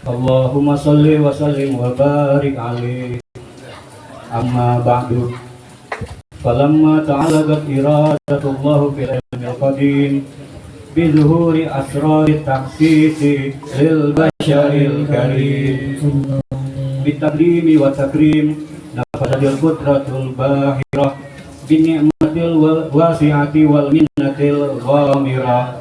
Allahumma salli wa sallim wa barik alaihi. Amma ba'du. Falamma ta'alagat iradatullahu fil ilmil qadim bizuhuri asrari taksisi lil basharil karim bitaqdimi wa takrim nafadil qudratul bahirah bini'matil wasi'ati wal minnatil ghamirah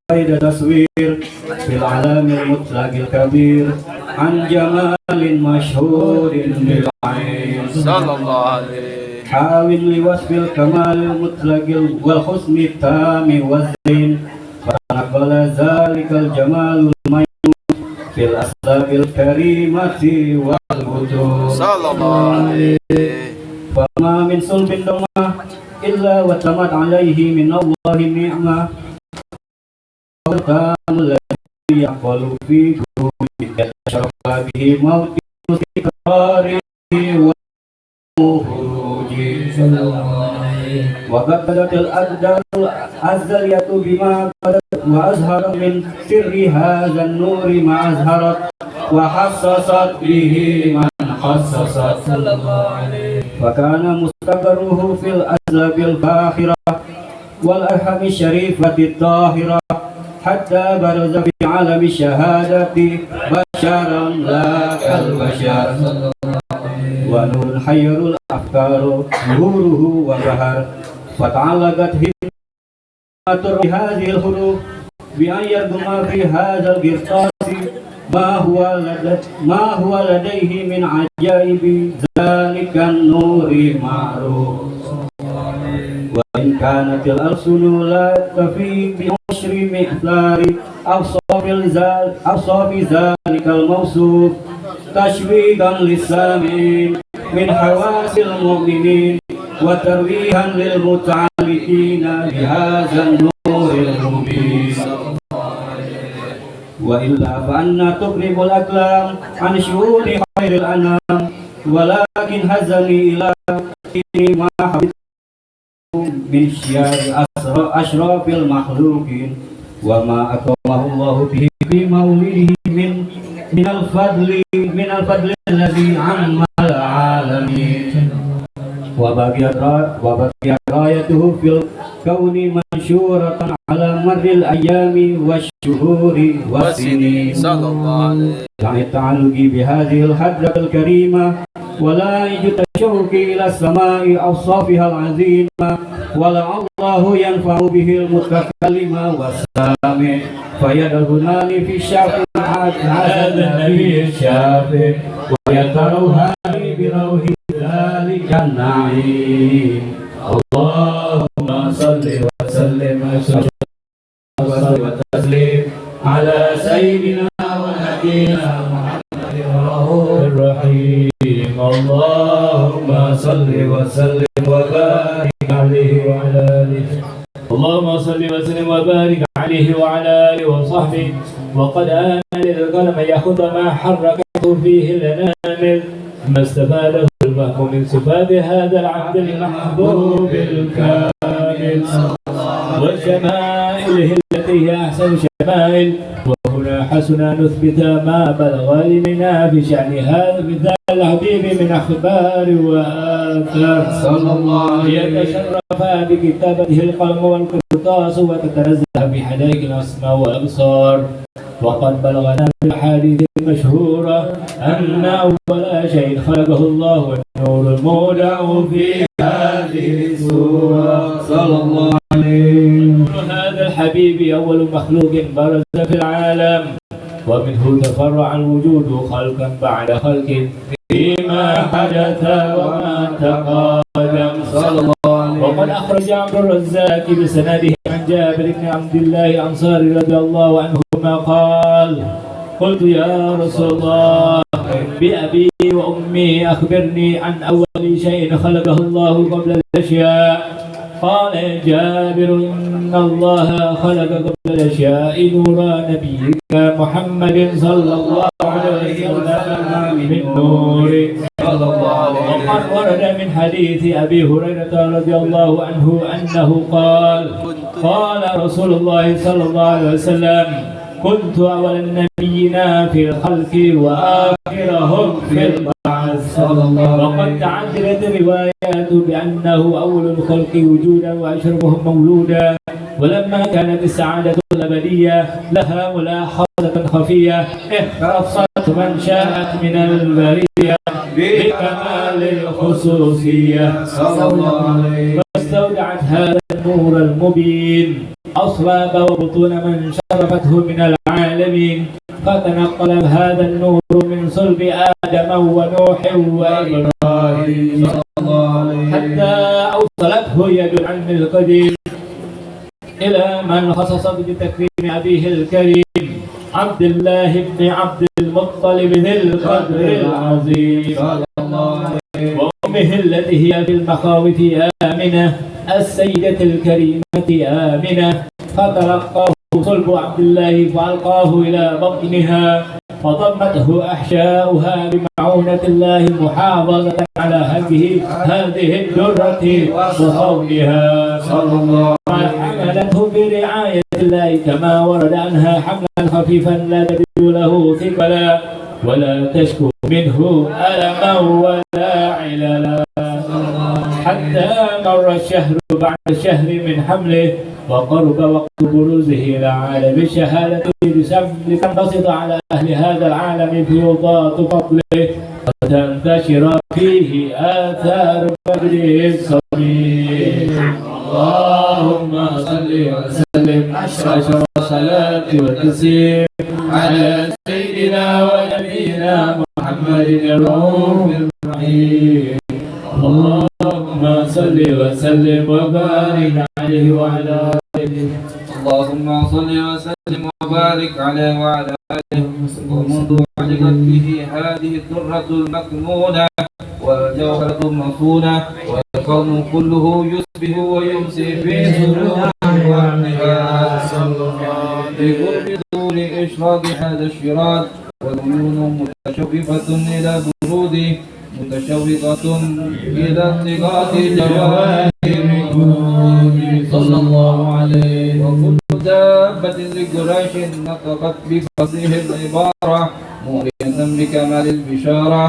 Faida taswir fil alamil mutlaqil kabir an jamalin masyhurin bil ain sallallahu alaihi hawin li wasfil kamalil mutlaqil wal husni tami wazin fanaqala zalikal jamalul mayyun fil aslabil karimati wal budur sallallahu alaihi fama min sulbin dama illa wa tamat alaihi min Allahi ni'mah الذي يقبل في قلوبه يتشرف به موت استقراره وخروجه وقد بدت الأقدار الأزلية بما بدت وأزهر من سر هذا النور ما أزهرت وحصصت به من حصصت فكان مستقره في الأسلاب الفاخرة والأرحام الشريفة الطاهرة حتى برز في عالم الشهادة بشرا لا كالبشر ونور حير الأفكار نوره وبهر فتعلقت همة بهذه الحروف بأن يرجم في هذا القرطاس ما هو لديه من عجائب ذلك النور معروف وإن كانت الألسن لا تفي بعشر مقدار أوصاف ذلك الموصوف تشويقا للسامعين من حواس المؤمنين وترويها للمتعلقين بهذا النور المبين وإلا فأنا تقرب الأقلام عن شؤون خير الأنام ولكن هزني إلى ما حبيت من شيار أشراف المخلوقين وما أكرمه الله به في مولده من الفضل الذي عم العالمين وبقيت رايته في الكون منشورة على مر الأيام والشهور والسنين صلى الله عليه عن التعلق بهذه الحضرة الكريمة ولا يجد الشوق إلى السماء أوصافها العظيمة ولعله ينفع به المتكلم والسامع فيدخلان في الشافع هذا النبي الشافع ويتروهان بروح ذلك النعيم اللهم صل وسلم وتسليم على سيدنا ونبينا محمد الرحيم اللهم صل وسلم وبارك عليه وعلى آله اللهم صل وسلم وبارك عليه وعلى آله وصحبه وقد آن للقلم يأخذ ما حركته فيه الأنامل ما استفاده الفهم من صفات هذا العبد المحبوب الكامل وشمائله التي هي أحسن شمائل وهنا حسن نثبت ما بلغ إلينا في شأن هذا مثال الحبيب من أخبار وآثار صلى الله عليه يتشرف بكتابته القلم والقرطاس وتتنزه بحدائق الأسماء والأبصار وقد بلغنا في الأحاديث المشهورة أن أول شيء خلقه الله النور المودع في هذه السورة صلى الله عليه هذا الحبيب أول مخلوق برز في العالم ومنه تفرع الوجود خلقا بعد خلق فيما حدث وما تقادم صلى الله عليه وقد أخرج عبد الرزاق بسنده عن جابر بن عبد الله الأنصاري رضي الله عنهما قال قلت يا رسول الله بأبي وأمي أخبرني عن أول شيء خلقه الله قبل الأشياء قال يا جابر إن الله خلق قبل الأشياء نور نبيك محمد صلى الله عليه وسلم من نور صلى الله عليه وسلم وقد ورد من حديث أبي هريرة رضي الله عنه أنه قال رسول الله صلى الله عليه وسلم كنت أول النبيين في الخلق وآخرهم في البعث وقد تعددت الروايات بأنه أول الخلق وجودا وأشرفهم مولودا ولما كانت السعادة الأبدية لها ملاحظة خفية اختصت من شاءت من البرية بكمال الخصوصية صلى الله عليه واستودعت هذا النور المبين أصلاب وبطون من شرفته من العالمين فتنقل هذا النور من صلب آدم ونوح وإبراهيم حتى أوصلته يد العلم القديم إلى من خصصت بتكريم أبيه الكريم عبد الله بن عبد المطلب ذي القدر العظيم وأمه التي هي في المخاوف آمنة السيدة الكريمة آمنة فتلقاه صلب عبد الله فألقاه إلى بطنها فضمته أحشاؤها بمعونة الله محافظة على هذه الدرة وصونها صلى الله عليه وسلم حملته برعاية الله كما ورد عنها حملا خفيفا لا تجد له ثقلا ولا تشكو منه ألما ولا عللا حتى مر الشهر بعد الشهر من حمله وقرب وقت بروزه إلى عالم الشهادة لتنبسط على أهل هذا العالم فيوضات فضله وتنتشر فيه آثار مجده الصميم اللهم صل وسلم أشرف الصلاة والتسليم على سيدنا ونبينا محمد الرؤوف الرحيم اللهم صل وسلم وبارك عليه وعلى آله اللهم صل وسلم وبارك عليه وعلى آله ومنذ علقت به هذه الدرة المكنونة والجوهرة المصونة والكون كله يصبح ويمسي في سرور والنهاد بقرب طول إشراق هذا الشراط والعيون متشوفة إلى برود متشوقة إلى التقاط جواهر صلى الله عليه. وكل دابة لقريش نطقت بفصيح العبارة مؤمنا بكمال البشارة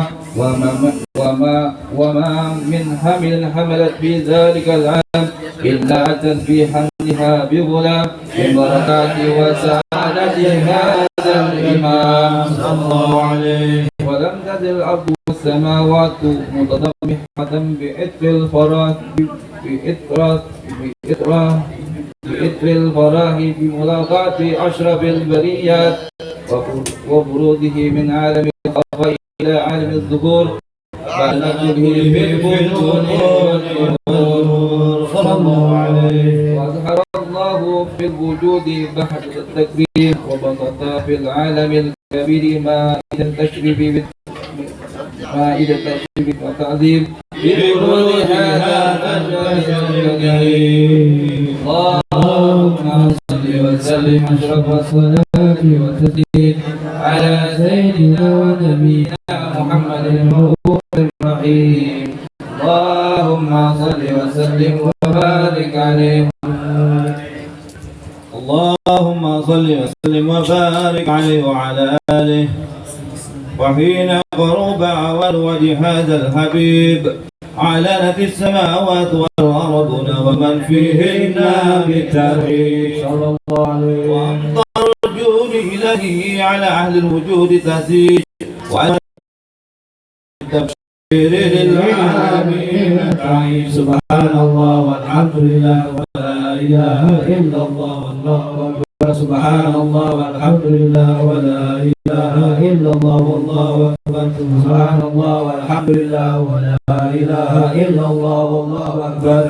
وما من حمل حملت في ذلك العام إلا أتت في حملها بغلام ببركات وسعادة هذا الإمام صلى الله عليه. ولم تزل الأرض والسماوات متضمحة بإثر الفرح بإثر الفرح بملاقاة أشرف البريات وبروده من عالم الخفاء إلى عالم الظهور بعد نزله في البطون صلى الله عليه. وأظهر الله في الوجود بحث التكبير وبسط في العالم الكبير مائدة التشريف والتعظيم ببرود هذا الجليل. اللهم صل وسلم أشرف الصلاة والتسليم على سيدنا ونبينا محمد الرؤوف الرحيم. اللهم صل وسلم وبارك عليه. اللهم صل وسلم وبارك عليه وعلى آله. وحين قرب أول وجه هذا الحبيب علنت السماوات والأرض ومن فيهن بالتوحيد صلى الله عليه. وأمطر الوجود إليه على أهل الوجود تهزيج وعلى التبشير للعالمين تعيش. سبحان الله والحمد لله ولا إله إلا الله والله أكبر. سبحان الله والحمد لله ولا إله إلا الله والله أكبر. سبحان الله والحمد لله ولا إله إلا الله والله أكبر.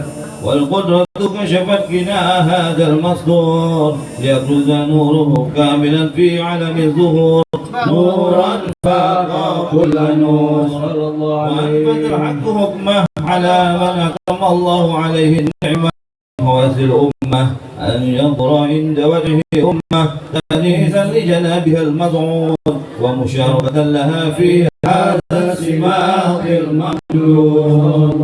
والقدرة كشفت كناء هذا المصدور ليبرز نوره كاملا في علم الظهور نورا فاق كل نور صلى الله عليه. وأثبت الحق حكمه على من أكرم الله عليه النعمة وواسع الأمة أن ينظر عند وجهه أمة تأنيسا لجنابها المضعون ومشاركة لها في هذا السماق المحجور.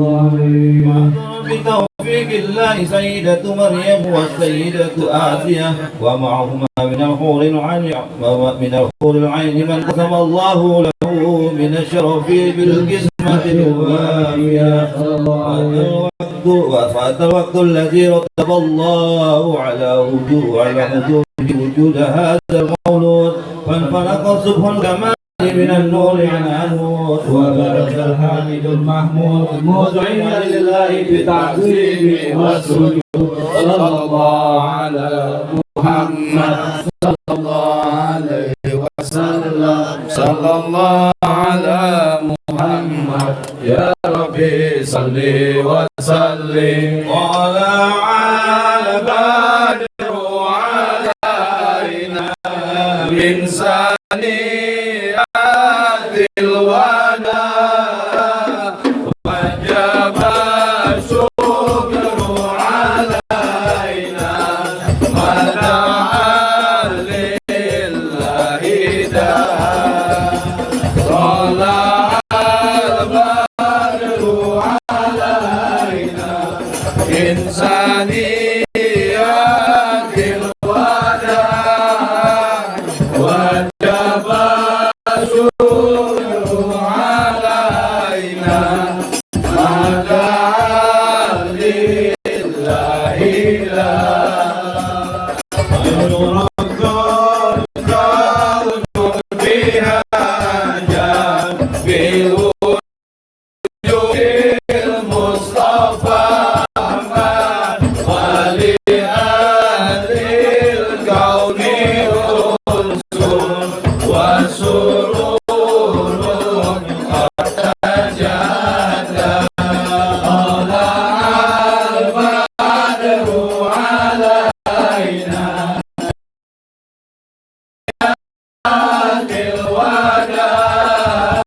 بتوفيق الله سيدة مريم والسيدة آسية ومعهما من الحور العين من قسم الله له من الشرف بالقسمة الوافية. وفات الوقت الذي رتب الله على وجود هذا المولود فانفلق صبح الكمال من النور على نور وبرز الحامد المحمود مذعنا لله بتعظيمه والسجود. صلى الله على محمد صلى الله عليه وسلم. صلى الله على محمد يا ربي صل وسلم. وعلى بدر علينا من ثنيات الوداع وجب الشكر علينا ودعا لله داع. طلع البدر علينا من ثنيات الوداع وجب الشكر علينا ودعا لله فيها جاء بوجود المصطفى ولأهل الكون أنس وسرور قد تجلى. طلع البدر علينا الوداع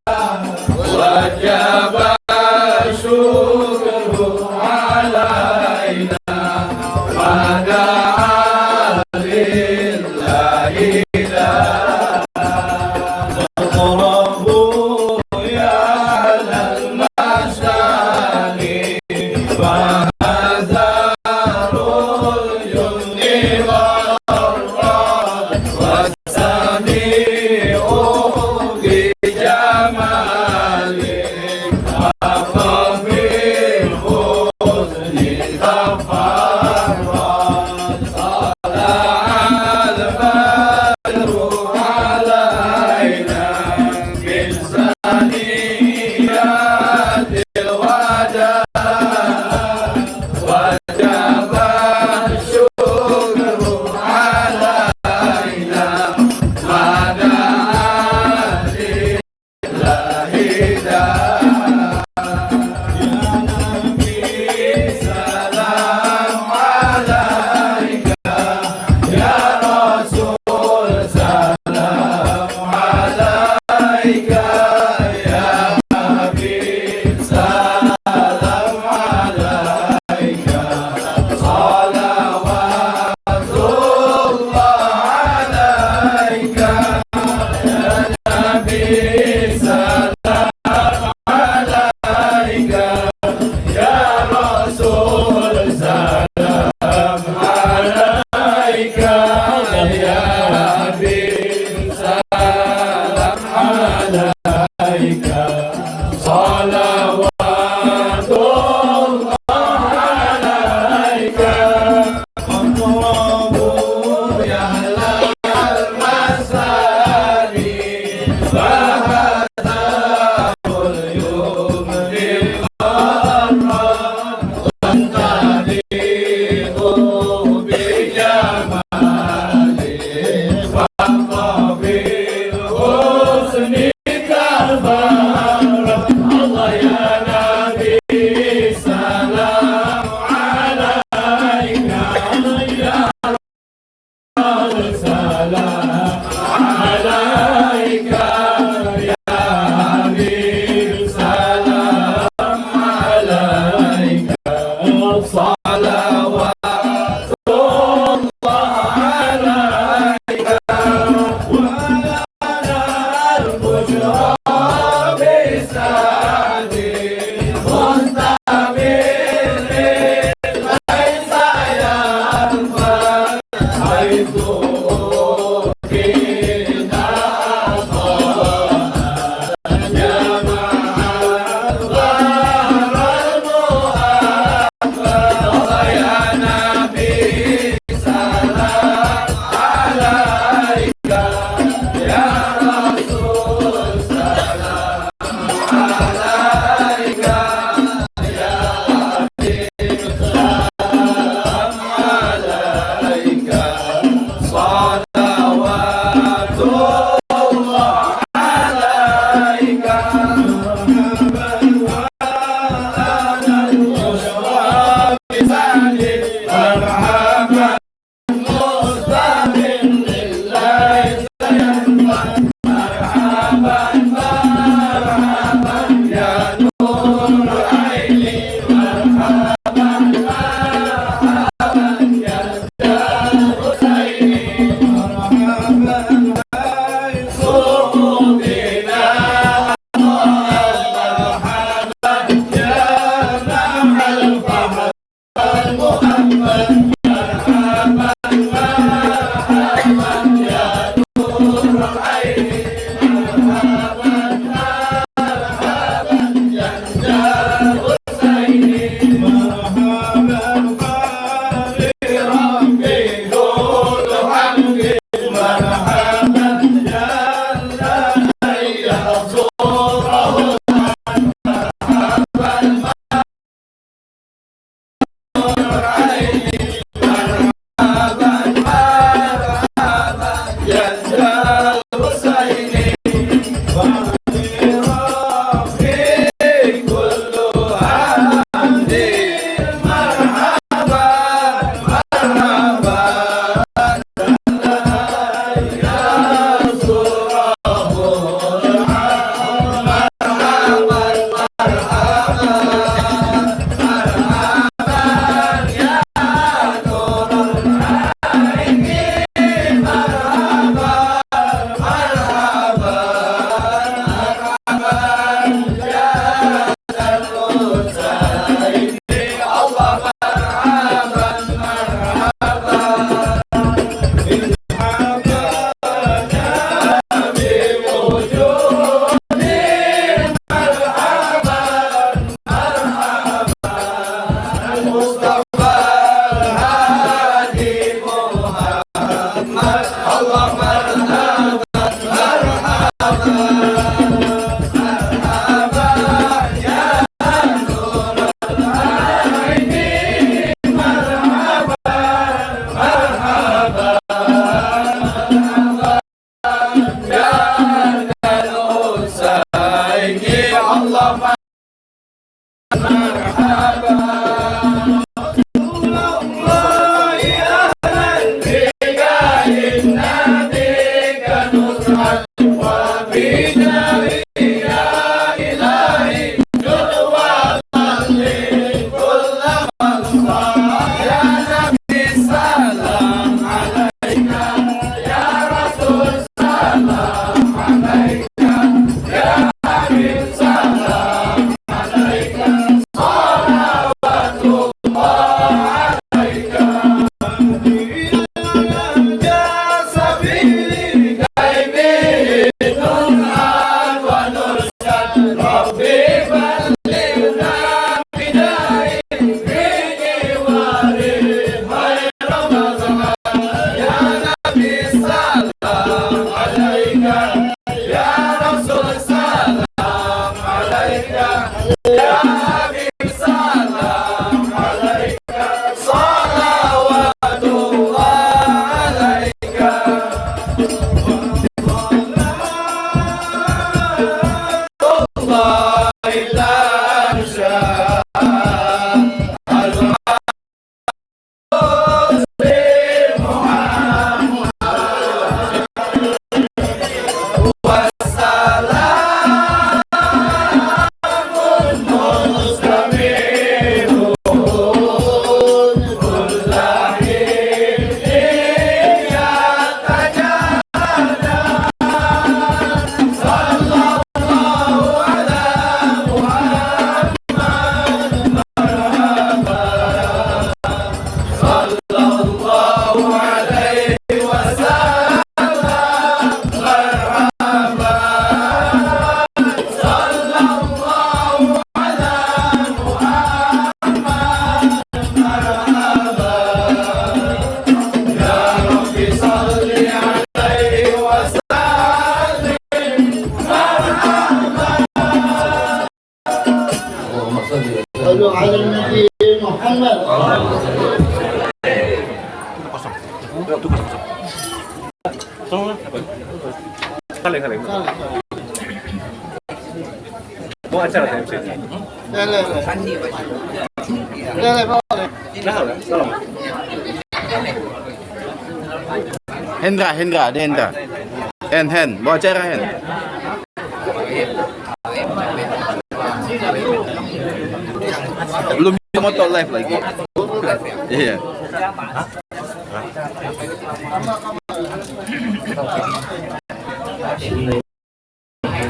صلوا على النبي محمد. Mau acara saya MC? Hendra, ada Hendra. Hen, bawa acara Hen. Belum bisa motor live lagi. Iya.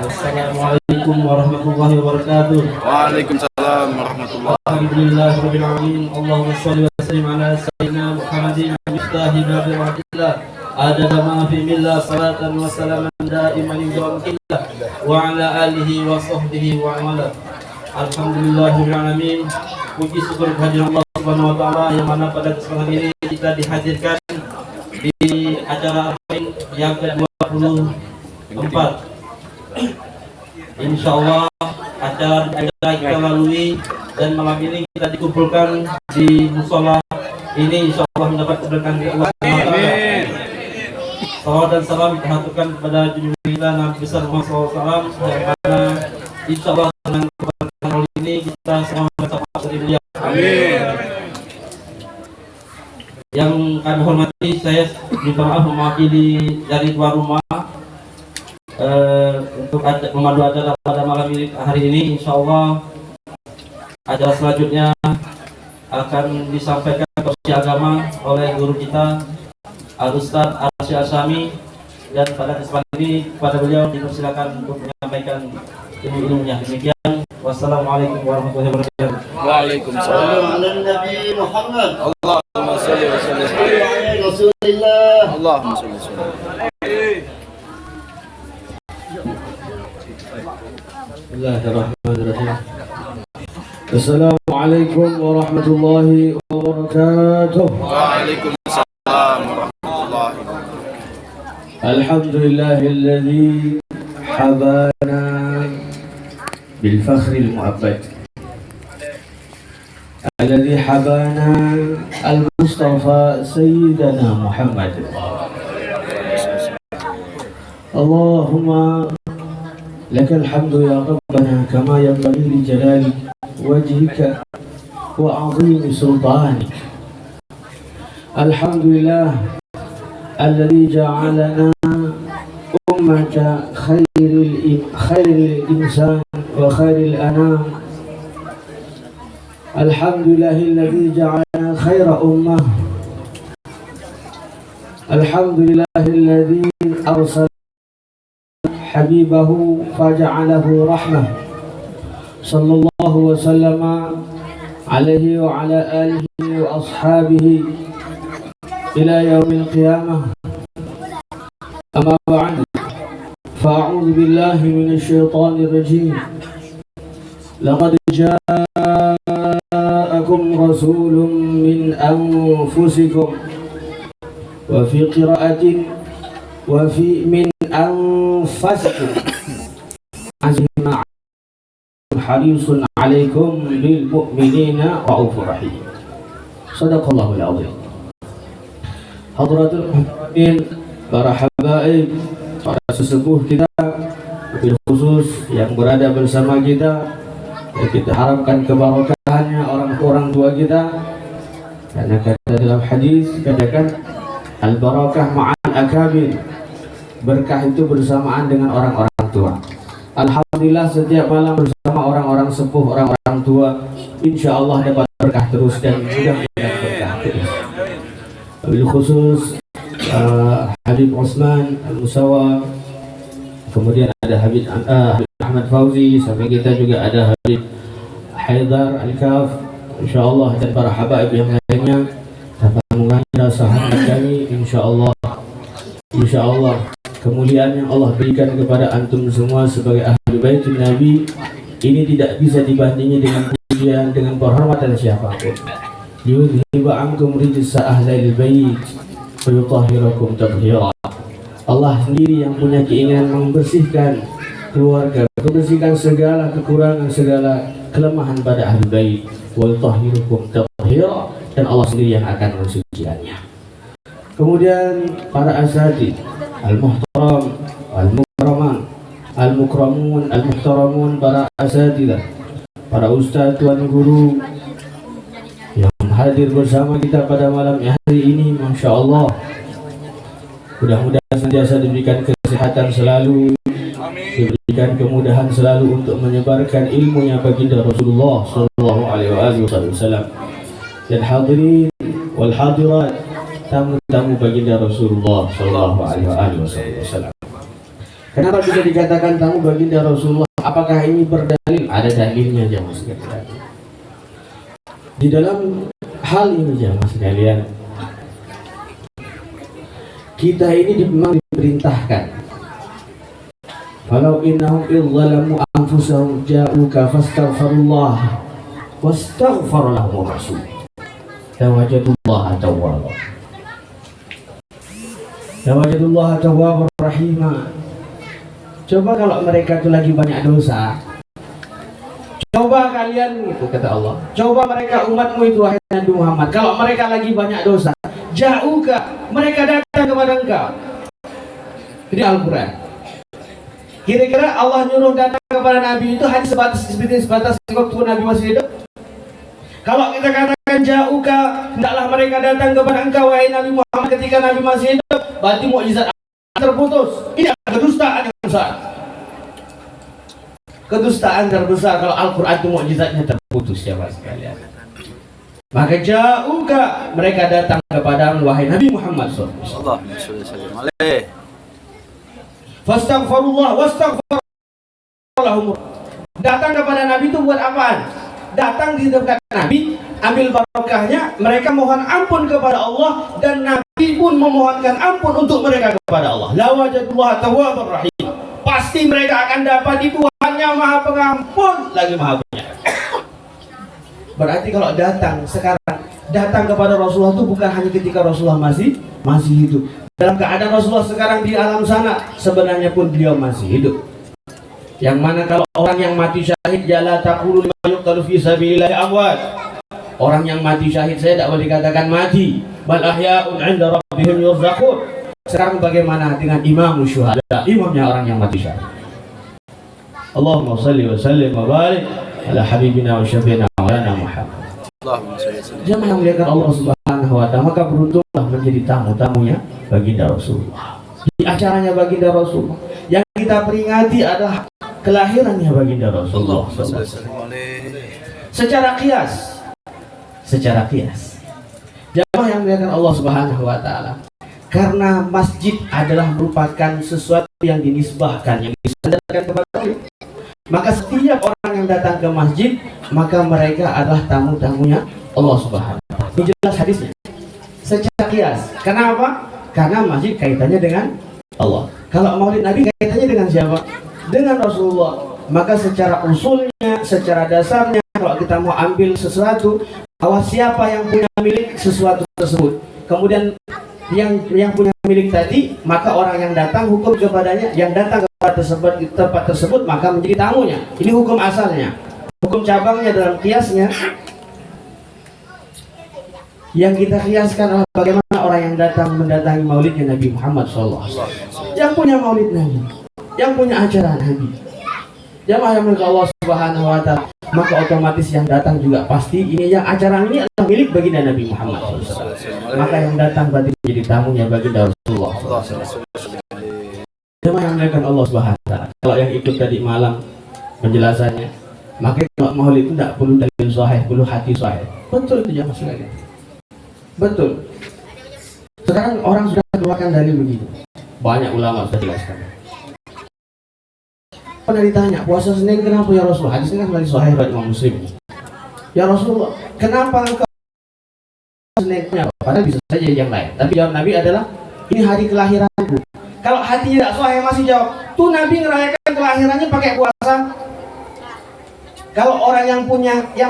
Assalamualaikum warahmatullahi wabarakatuh. Waalaikumsalam warahmatullahi. Alhamdulillahirabbil alamin. Allahumma shalli wa sallim ala sayyidina Muhammadin miftahi babi rahmatillah. Adada ma fi millah salatan wa salaman daiman yawmillah wa ala alihi wa sahbihi wa amala. Alhamdulillahirabbil alamin. Puji syukur kehadiran Allah Subhanahu wa taala yang mana pada kesempatan ini kita dihadirkan di acara yang ke-24. Insya Allah acara kita lalui dan malam ini kita dikumpulkan di musola ini, insya Allah mendapat keberkahan dari Allah SWT. Salawat dan salam kita haturkan kepada junjungan kita Nabi besar Muhammad SAW, yang mana insya Allah dengan keberkahan ini kita semua mendapat dari beliau. Amin. Yang kami hormati, saya minta maaf mewakili dari tuan rumah untuk memandu acara pada malam ini, hari ini. Insya Allah acara selanjutnya akan disampaikan posisi agama oleh guru kita Al-Ustaz Arsyad Asyami, dan pada kesempatan ini kepada beliau dipersilakan untuk menyampaikan ilmu-ilmunya. Demikian, wassalamualaikum warahmatullahi wabarakatuh. Waalaikumsalam. على النبي محمد. Allahumma shalli wa sallim. على رسول الله. Allahumma shalli wa sallim. Bismillahirrahmanirrahim. Assalamualaikum warahmatullahi wabarakatuh. Waalaikumsalam warahmatullahi wabarakatuh. Alhamdulillahilladzi habana bil fakhril mu'abbad. Alladzi habana al-Mustafa Sayyidina Muhammad. Allahumma lakal hamdu ya Rabbana kama yanbaghi li jalali wajhika wa 'azimi sultanik. Alhamdulillah alladzi ja'alana ummata khairil insan wa khairil anam. Alhamdulillahilladzi ja'alana khaira ummah. Alhamdulillahilladzi arsala habibahu faja'alahu rahmah. Sallallahu wa sallama alaihi wa ala alihi wa ashabihi ila yaumil qiyamah. Amma ba'd. Fa'udzu billahi minasy syaithanir rajim. Laqad ja'akum rasulun min anfusikum wa fi qira'atin wa fi min anfusikum azima harisun alaikum bil mu'minina ra'ufur rahim. Sadaqallahul azim. Hadratul muhtamin, para habaib, para sesepuh kita, bil khusus yang berada bersama kita, yang kita harapkan keberkahannya orang tua kita, karena kata dalam hadis katakan al barakah ma'al akabir, berkah itu bersamaan dengan orang-orang tua. Alhamdulillah setiap malam bersama orang-orang sepuh, orang-orang tua, insya Allah dapat berkah terus dan sudah mendapat berkah terus. Wabil khusus Habib Osman Al-Musawa, kemudian ada Habib Ahmad Fauzi, sampai kita juga ada Habib Haidar Al-Kaf, insya Allah, dan para habaib yang lainnya. Tanpa mengurangi sahabat kami, insya Allah kemuliaan yang Allah berikan kepada antum semua sebagai ahli baitul Nabi ini tidak bisa dibandingi dengan pujian, dengan penghormatan siapapun. Yudhiba ankum rijsa ahlil bait wa yutahhirakum tathhira. Allah sendiri yang punya keinginan membersihkan keluarga, bersihkan segala kekurangan, segala kelemahan pada ahli bait. Wal tahhirukum tathira, dan Allah sendiri yang akan mensucikannya. Kemudian para asatidz al-muhtaram, al-mukraman, al-mukramun, al-muhtaramun, para asatidzah, para ustadz, tuan guru yang hadir bersama kita pada malam hari ini, Masya Allah. Mudah-mudahan senantiasa diberikan kesehatan selalu, diberikan kemudahan selalu untuk menyebarkan ilmunya baginda Rasulullah Sallallahu Alaihi Wasallam. Dan hadirin wal hadirat, tamu-tamu baginda Rasulullah Sallallahu Alaihi Wasallam. Kenapa bisa dikatakan tamu baginda Rasulullah? Apakah ini berdalil? Ada dalilnya jemaah sekalian. Di dalam hal ini jemaah sekalian, kita ini memang diperintahkan, walau innahum idzalamu anfusahum ja'uka fastaghfirullah wastaghfar lahum rasul lawajadullaha tawwabar rahima. Coba kalau mereka itu lagi banyak dosa, coba kalian, itu kata Allah, coba mereka umatmu itu wahai Nabi Muhammad, kalau mereka lagi banyak dosa, ja'uka, mereka datang kepada engkau. Ini Al-Quran. Kira-kira Allah nyuruh datang kepada Nabi itu hanya sebatas waktu Nabi masih hidup? Kalau kita katakan ja'uka, hendaklah mereka datang kepada engkau wahai Nabi Muhammad ketika Nabi masih hidup, berarti mukjizat terputus. Ini kedustaan yang besar. Kedustaan terbesar kalau Al-Quran itu mukjizatnya terputus ya Mas sekalian. Maka ja'uka, mereka datang kepada wahai Nabi Muhammad sallallahu alaihi wasallam. Fastaghfirullah wastaghfar lahum. Datang kepada Nabi itu buat apaan? Datang di dekat Nabi, ambil barokahnya, mereka mohon ampun kepada Allah, dan Nabi pun memohonkan ampun untuk mereka kepada Allah. La wajadullah tawwabar rahim. Pasti mereka akan dapat itu hanya Maha Pengampun lagi Maha Penyayang. Berarti kalau datang sekarang, datang kepada Rasulullah itu bukan hanya ketika Rasulullah masih hidup. Dalam keadaan Rasulullah sekarang di alam sana, sebenarnya pun beliau masih hidup. Yang mana kalau orang yang mati syahid, jala taqulu lima yuqtalu fi sabilillahi amwat. Orang yang mati syahid, saya tidak boleh dikatakan mati, bal ahya'un 'inda rabbihim yurzaqun. Sekarang bagaimana dengan imam syuhada, imamnya orang yang mati syahid? Allahumma shalli wa sallim wa barik ala habibina wa syafiina maulana Muhammad. Jemaah yang muliakan Allah Subhanahu wa ta'ala, maka beruntunglah menjadi tamu-tamunya baginda Rasulullah. Di acaranya baginda Rasulullah, yang kita peringati adalah kelahirannya baginda Rasulullah. Secara kias, jemaah yang muliakan Allah Subhanahu wa ta'ala, karena masjid adalah merupakan sesuatu yang dinisbahkan, yang disandarkan kepada Allah, maka setiap orang yang datang ke masjid, maka mereka adalah tamu-tamunya Allah Subhanahu wa ta'ala. Ini jelas hadisnya secara kias. Kenapa? Karena masjid kaitannya dengan Allah. Kalau maulid Nabi kaitannya dengan siapa? Dengan Rasulullah. Maka secara usulnya, secara dasarnya, kalau kita mau ambil sesuatu, bahwa siapa yang punya milik sesuatu tersebut, kemudian yang punya milik tadi, maka orang yang datang hukum kepadanya, yang datang ke tempat tersebut maka menjadi tamunya. Ini hukum asalnya. Hukum cabangnya dalam kiasnya, yang kita kiaskan adalah bagaimana orang yang datang mendatangi maulidnya Nabi Muhammad SAW, yang punya maulid Nabi, yang punya acara Nabi, jamaah yang milik Allah Subhanahu wa ta'ala, maka otomatis yang datang juga pasti ini, yang acara ini adalah milik baginda Nabi Muhammad SAW. Maka yang datang berarti menjadi tamunya baginda Rasulullah SAW. Jamaah yang milik Allah Subhanahu wa ta'ala, kalau yang ikut tadi malam penjelasannya, maka kalau maulid itu tidak perlu dalil sahih, perlu hati sahih. Betul itu jamaah sekalian. Betul. Sekarang orang sudah keluarkan dalil begitu. Banyak ulama sudah jelaskan. Pernah ditanya, puasa Senin kenapa ya Rasulullah? Hadisnya kan dari Sahih riwayat Imam Muslim. Ya Rasulullah, kenapa engkau Seninnya? Padahal bisa saja yang lain. Tapi jawab Nabi adalah, ini hari kelahiranku. Kalau hatinya tidak Sahih masih jawab, tuh Nabi ngerayakan kelahirannya pakai puasa. Kalau orang yang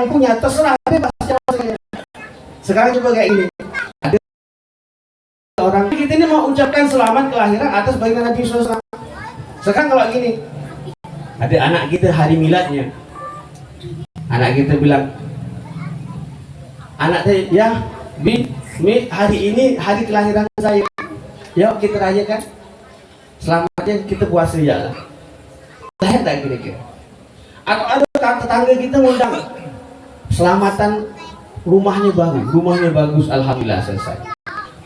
punya terserah, bebas jawab. Sekarang coba kayak gini, ada orang kita ini mau ucapkan selamat kelahiran atas baginda Nabi SAW. Sekarang kalau gini, Ada anak kita hari miladnya, anak kita bilang, anak saya, ya Mi, hari ini hari kelahiran saya, yuk kita rayakan, selamatnya kita puasa ya lah. Lahir tak kira-kira? Atau ada tetangga kita ngundang, selamatan rumahnya bagus, alhamdulillah selesai.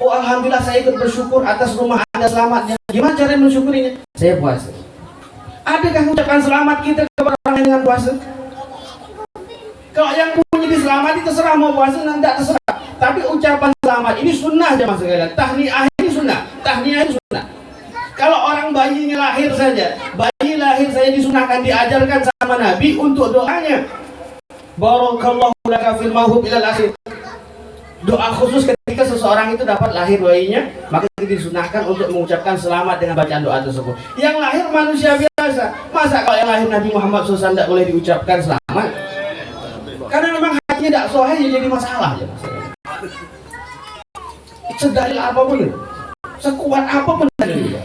Oh alhamdulillah saya ikut bersyukur atas rumah Anda selamatnya. Gimana cara mensyukurinya? Saya puasa. Adakah ucapan selamat kita kepada orang lain dengan puasa? Kalau yang punya diselamati terserah mau puasa nanti terserah. Tapi ucapan selamat ini sunnah aja mas sekalian. Tahniah ini sunnah. Kalau orang bayinya lahir saja, bayi lahir saya disunahkan diajarkan sama Nabi untuk doanya. Barakallahu laka fil mahub ilal akhir. Doa khusus ketika seseorang itu dapat lahir bayinya, maka disunahkan untuk mengucapkan selamat dengan bacaan doa tersebut. Yang lahir manusia biasa, masa kalau yang lahir Nabi Muhammad SAW tidak boleh diucapkan selamat? Karena memang hatinya tidak sahih jadi masalah ya. Sedalil apapun, sekuat apapun dalilnya.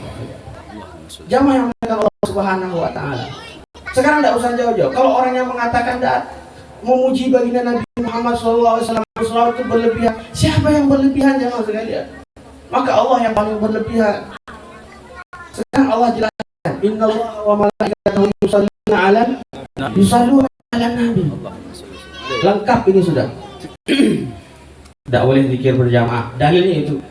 Jamaah yang mengatakan Allah Subhanahu Wa Taala. Sekarang tidak usah jauh-jauh. Kalau orang yang mengatakan memuji baginda Nabi Muhammad SAW itu berlebihan. Siapa yang berlebihan jemaah sekalian? Maka Allah yang paling berlebihan. Sekarang Allah jelaskan, Innallaha wa malaikatahu yusholluna 'alan nabi. Lengkap ini sudah. Tidak boleh zikir berjamaah. Dalilnya itu.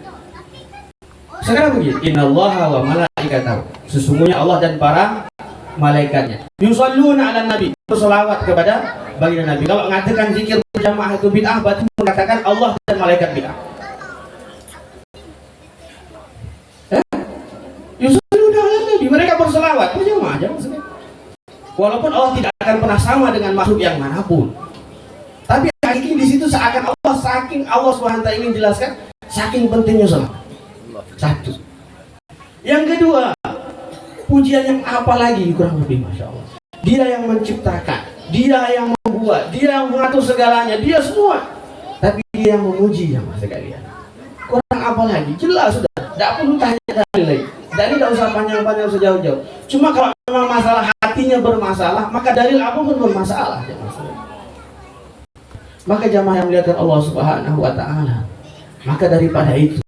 Sekarang begini, Innallaha wa malaikatahu. Sesungguhnya Allah dan para malaikatnya yusholluna 'alan nabi. Berselawat kepada baginda Nabi. Kalau mengatakan zikir berjamaah itu bid'ah, berarti mengatakan Allah dan malaikat bid'ah. Yusholluna 'alan nabi, mereka berselawat berjamaah aja maksudnya. Walaupun Allah tidak akan pernah sama dengan makhluk yang manapun. Tapi hakiki di situ seakan Allah, saking Allah SWT ingin jelaskan saking pentingnya salat. Satu. Yang kedua, pujian yang apa lagi kurang lebih masya Allah. Dia yang menciptakan, dia yang membuat, dia yang mengatur segalanya, dia semua. Tapi dia yang memuji yang sekalian. Kurang apa lagi? Jelas sudah. Tidak perlu tanya dalil lagi. Dalil tidak usah panjang-panjang sejauh-jauh. Cuma kalau memang masalah hatinya bermasalah, maka dalil apapun bermasalah. Maka jamaah yang melihatkan Allah Subhanahu Wa Taala. Maka daripada itu,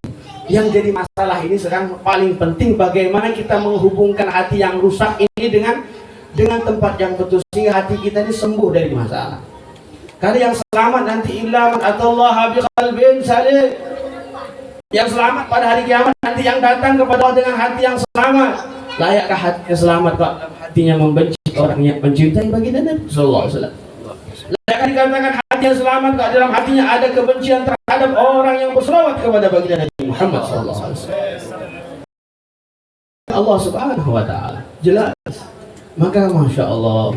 yang jadi masalah ini sekarang paling penting bagaimana kita menghubungkan hati yang rusak ini dengan tempat yang betul sehingga hati kita ini sembuh dari masalah. Karena yang selamat nanti ilaman atau Allah biqalbin salim. Yang selamat pada hari kiamat nanti yang datang kepada Allah dengan hati yang selamat. Layakkah hatinya selamat kalau hatinya membenci orang yang mencintai baginda Nabi sallallahu alaihi wasallam? Layakkah dikatakan hati yang selamat kalau dalam hatinya ada kebencian terhadap orang yang berselawat kepada baginda Nabi Muhammad sallallahu alaihi wasallam? Allah Subhanahu Wa Taala jelas. Maka masya Allah,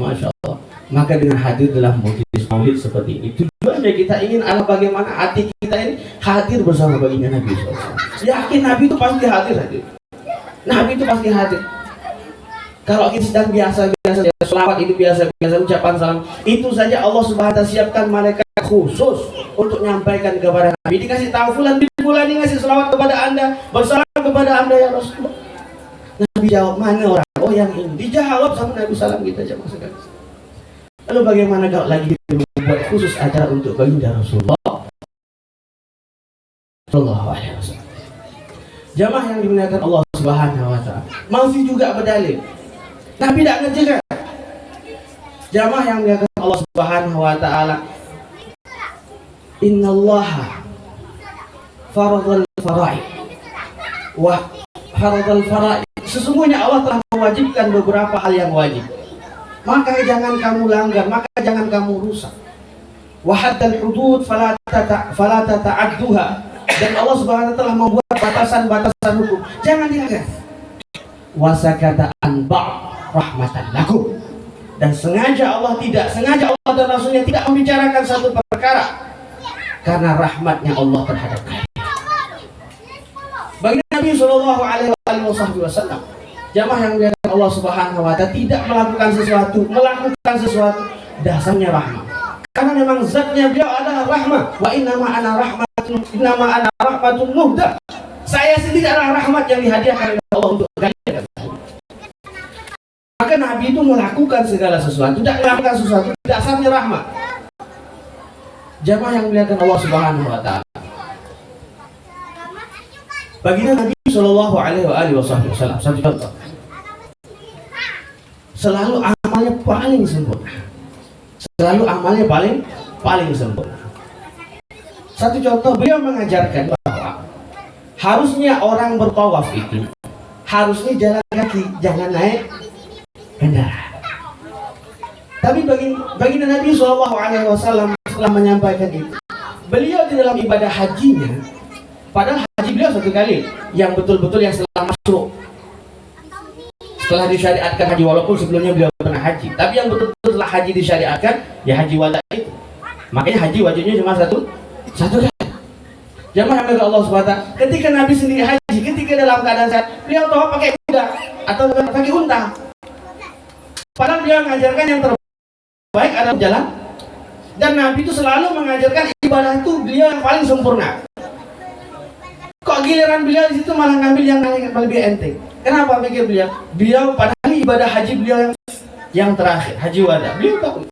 maka dengan hadir dalam majelis maulid seperti ini, tujuannya kita ingin adalah bagaimana hati kita ini hadir bersama baginda Nabi SAW. Yakin Nabi itu pasti hadir. Nabi itu pasti hadir. Kalau kita sedang biasa, selawat itu biasa ucapan salam, itu saja Allah Subhanahu Wa Taala siapkan malaikat khusus untuk menyampaikan kepada Nabi. Dikasih tahu fulan ini ngasih selawat kepada Anda, bersalam kepada Anda ya Rasulullah. Nabi jawab, mana orang? Oh yang ini. Dijawab sama Nabi SAW kita aja maksudnya. Lalu bagaimana kalau lagi membuat khusus acara untuk baginda Rasulullah Sallallahu Alaihi Wasallam. Jamaah yang dimuliakan Allah Subhanahu Wa Taala masih juga berdalil. Nabi tidak ngejegat. Jamaah yang dimuliakan Allah Subhanahu Wa Taala. Innallaha faradhal faraid wa faradhal faraid. Sesungguhnya Allah telah mewajibkan beberapa hal yang wajib. Maka jangan kamu langgar, maka jangan kamu rusak. Wa haddal hudud fala tata'adduha. Dan Allah Subhanahu wa taala telah membuat batasan-batasan hukum. Jangan dilanggar. Wa sakata an ba'd rahmatan lakum. Dan sengaja Allah dan Rasulnya tidak membicarakan satu perkara karena rahmatnya Allah terhadap kalian. Bagi Nabi Shallallahu Alaihi Wasallam, jamaah yang dimuliakan Allah Subhanahu Wa Taala tidak melakukan sesuatu dasarnya rahmat. Karena memang zatnya beliau adalah rahmat. Wa innama ana rahmatun muhdah. Saya sendiri adalah rahmat yang dihadiahkan oleh Allah untuk kalian. Maka Nabi itu melakukan segala sesuatu, tidak melakukan sesuatu, tidak sampai rahmat. Jamaah yang muliakan Allah Subhanahu wa taala. Baginda Nabi Shallallahu alaihi wasallam satu contoh. Selalu amalnya paling sempurna. Selalu amalnya paling sempurna. Satu contoh, beliau mengajarkan bahwa harusnya orang bertawaf itu harusnya jalan kaki, jangan naik kendaraan. Tapi baginda Nabi SAW setelah menyampaikan itu, beliau di dalam ibadah hajinya, padahal haji beliau satu kali, yang betul-betul yang setelah masuk, setelah disyariatkan haji, walaupun sebelumnya beliau pernah haji, tapi yang betul-betul setelah haji disyariatkan, ya haji wada itu. Makanya haji wajibnya cuma satu kali. Jamaah yang Allah SWT, ketika Nabi sendiri haji, ketika dalam keadaan sehat, beliau tahu pakai kuda atau pakai unta. Padahal beliau mengajarkan yang terbaik adalah jalan. Dan Nabi itu selalu mengajarkan ibadah itu beliau yang paling sempurna. Kok giliran beliau di situ malah ngambil yang lebih enteng? Kenapa pikir beliau? Beliau padahal ibadah haji beliau yang terakhir, haji wada. Beliau tahu.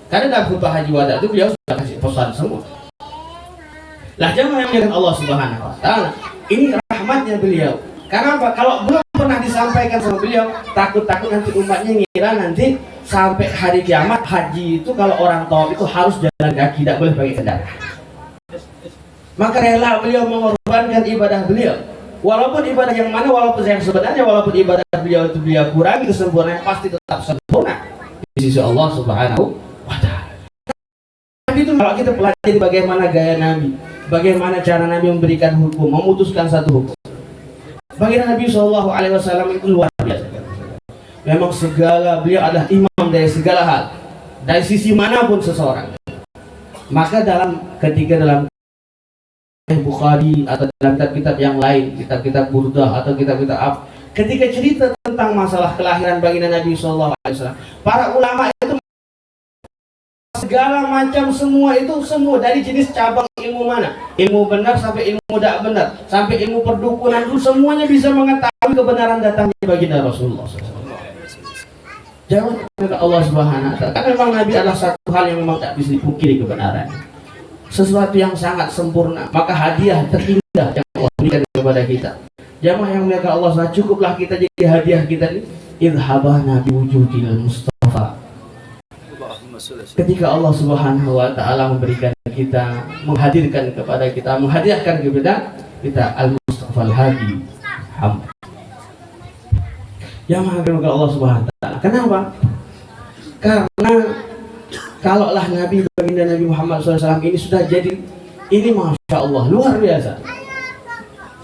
Karena dalam khutbah haji wada itu beliau sudah kasih pesan semua. Lah jamaah yang muliakan Allah Subhanahu wa taala, ini rahmatnya beliau. Karena apa? Kalau belum pernah disampaikan sama beliau, takut nanti umatnya ngira nanti sampai hari kiamat haji itu kalau orang tawaf itu harus jalan kaki, tidak boleh pakai kendaraan. Maka rela beliau mengorbankan ibadah beliau. Walaupun ibadah yang mana, walaupun yang sebenarnya, walaupun ibadah beliau itu beliau kurangi kesempurnaan, pasti tetap sempurna di sisi Allah Subhanahu wa taala. Nabi itu kalau kita pelajari bagaimana gaya Nabi, bagaimana cara Nabi memberikan hukum, memutuskan satu hukum. Baginda Nabi SAW itu luar biasa. Memang segala beliau adalah imam dari segala hal, dari sisi manapun seseorang. Maka ketika dalam Bukhari atau dalam kitab-kitab yang lain, kitab-kitab Burdah atau kitab-kitab apa, ketika cerita tentang masalah kelahiran baginda Nabi SAW, para ulama itu segala macam semua dari jenis cabang ilmu mana, ilmu benar sampai ilmu tidak benar, sampai ilmu perdukunan itu semuanya bisa mengetahui kebenaran datangnya baginda Rasulullah SAW. Jangan kepada Allah Subhanahu wa taala. Karena memang Nabi adalah satu hal yang memang tak bisa dipungkiri kebenaran. Sesuatu yang sangat sempurna, maka hadiah terindah yang Allah berikan kepada kita. Jamaah yang muliakan Allah SWT, cukuplah kita jadi hadiah kita ini. Idhabah Nabi wujudil Mustafa. Ketika Allah Subhanahu wa taala memberikan kita, menghadirkan kepada kita, menghadiahkan kepada kita Al-Mustafa Al-Hadi. Yang menghadirkan Allah Subhanahu wa taala. Kenapa? Karena kalaulah Nabi baginda Nabi Muhammad SAW ini sudah jadi, ini Masya Allah luar biasa.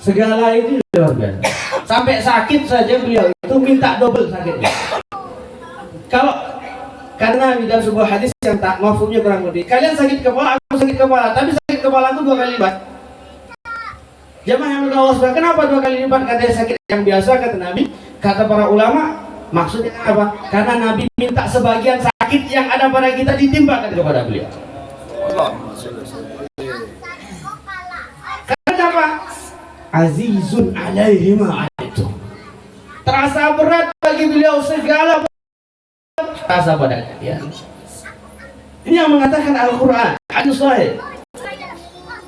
Segala itu luar biasa. Sampai sakit saja beliau itu minta double sakitnya. Karena di dalam sebuah hadis yang tak mafhumnya kurang lebih, kalian sakit kepala, aku sakit kepala, tapi sakit kepala aku 2 kali lipat. Jamaah yang Allah SWT, kenapa 2 kali lipat? Katanya sakit yang biasa, kata Nabi. Kata para ulama, maksudnya apa? Karena Nabi minta sebagian sakit yang ada pada kita ditimpakan kepada beliau. Karena apa? Azizun alaihi ma'aitu. Terasa berat bagi beliau segala rasa pada kalian. Ini yang mengatakan Al-Quran, hadis sahih.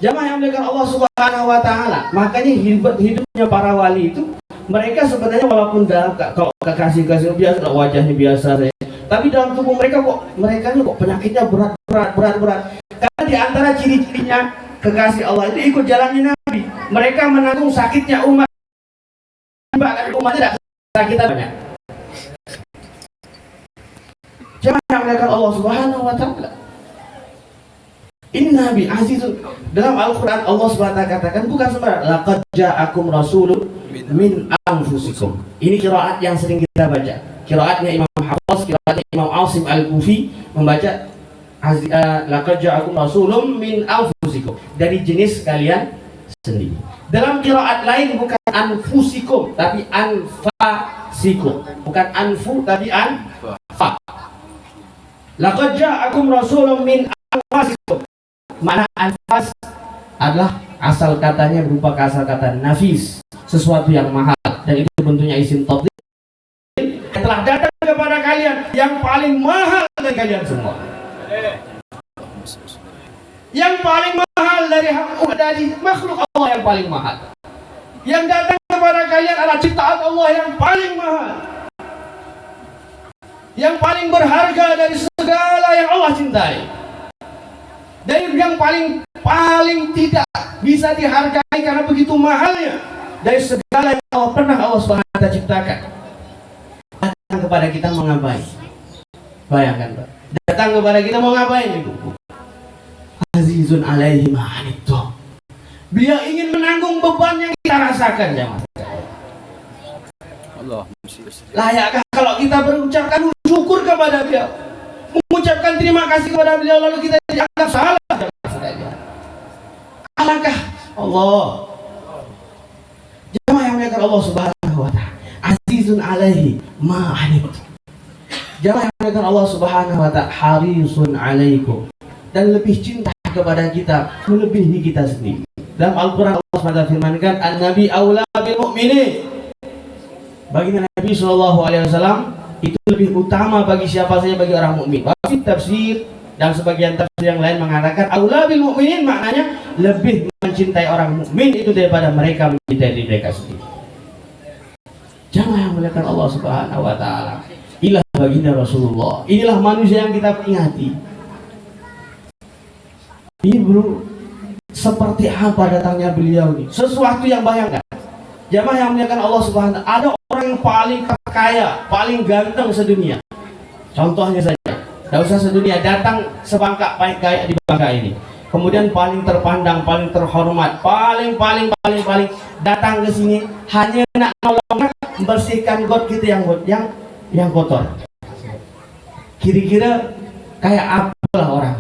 Jamaah yang muliakan Allah Subhanahu wa taala. Makanya hidupnya para wali itu, mereka sebenarnya walaupun kalau kasih biasa, wajahnya biasa saja, tapi dalam tubuh mereka kok penyakitnya berat. Karena di antara ciri-cirinya kekasih Allah itu ikut jalannya Nabi. Mereka menanggung sakitnya umat. Bahkan umatnya tidak sakit banyak. Jangan mengatakan Allah Subhanahu wa taala. Ini Nabi Azizun. Dalam Al-Quran Allah SWT katakan bukan sembarang. Laqad ja'akum rasulun min anfusikum. Ini qiraat yang sering kita baca. Qiraatnya Imam Hafs, qiraatnya Imam Asim Al-Kufi membaca laqad ja'akum rasulun min anfusikum, dari jenis kalian sendiri. Dalam qiraat lain bukan anfusikum tapi anfasikum. Bukan anfu tapi anfa. Laqad ja'akum rasulun min anfusikum. Mana anfas adalah asal katanya berupa asal kata nafis, sesuatu yang mahal, dan itu bentuknya isim tafdhil. telah datang kepada kalian yang paling mahal dari kalian semua. Yang paling mahal dari makhluk Allah yang paling mahal. Yang datang kepada kalian adalah ciptaan Allah yang paling mahal, yang paling berharga dari segala yang Allah cintai, dari yang paling tidak bisa dihargai karena begitu mahalnya dari segala yang Allah Subhanahu wa Ta'ala ciptakan. Datang kepada kita mau ngapain? Bayangkan, Pak. Datang kepada kita mau ngapain itu? Azizun alaihi ma'anittum. Beliau ingin menanggung beban yang kita rasakan, jemaah. Allah. Layakkah kalau kita berucapkan syukur kepada beliau, mengucapkan terima kasih kepada beliau, lalu kita dianggap salah? Alangkah Allah, jemaah yang muliakan Allah Subhanahu wa Ta'ala, azizun alaihi ma'anittum. Jemaah yang muliakan Allah Subhanahu wa Ta'ala, harisun alaikum, dan lebih cinta kepada kita melebihi kita sendiri. Dalam Al-Quran Allah SWT firmankan, An-Nabi awla bil mu'minin. Baginda Nabi SAW itu lebih utama bagi siapa saja, bagi orang mukmin. Wafid tafsir dan sebagian tafsir yang lain mengatakan awla bil mu'minin maknanya lebih mencintai orang mukmin itu daripada mereka mencintai diri mereka sendiri. Jangan yang muliakan Allah Subhanahu wa Ta'ala. Inilah baginda Rasulullah. Inilah manusia yang kita peringati. Ini bro, seperti apa datangnya beliau ini? Sesuatu yang bayangkan. Jamaah yang muliakan Allah Subhanahu wa Ta'ala, ada orang yang paling kaya, paling ganteng sedunia. Contohnya saja, tidak usah sedunia, datang sebangka kayak di bangka ini. Kemudian paling terpandang, paling terhormat, paling datang ke sini hanya nak nolong membersihkan got kita yang kotor. Kira-kira kayak apalah orang?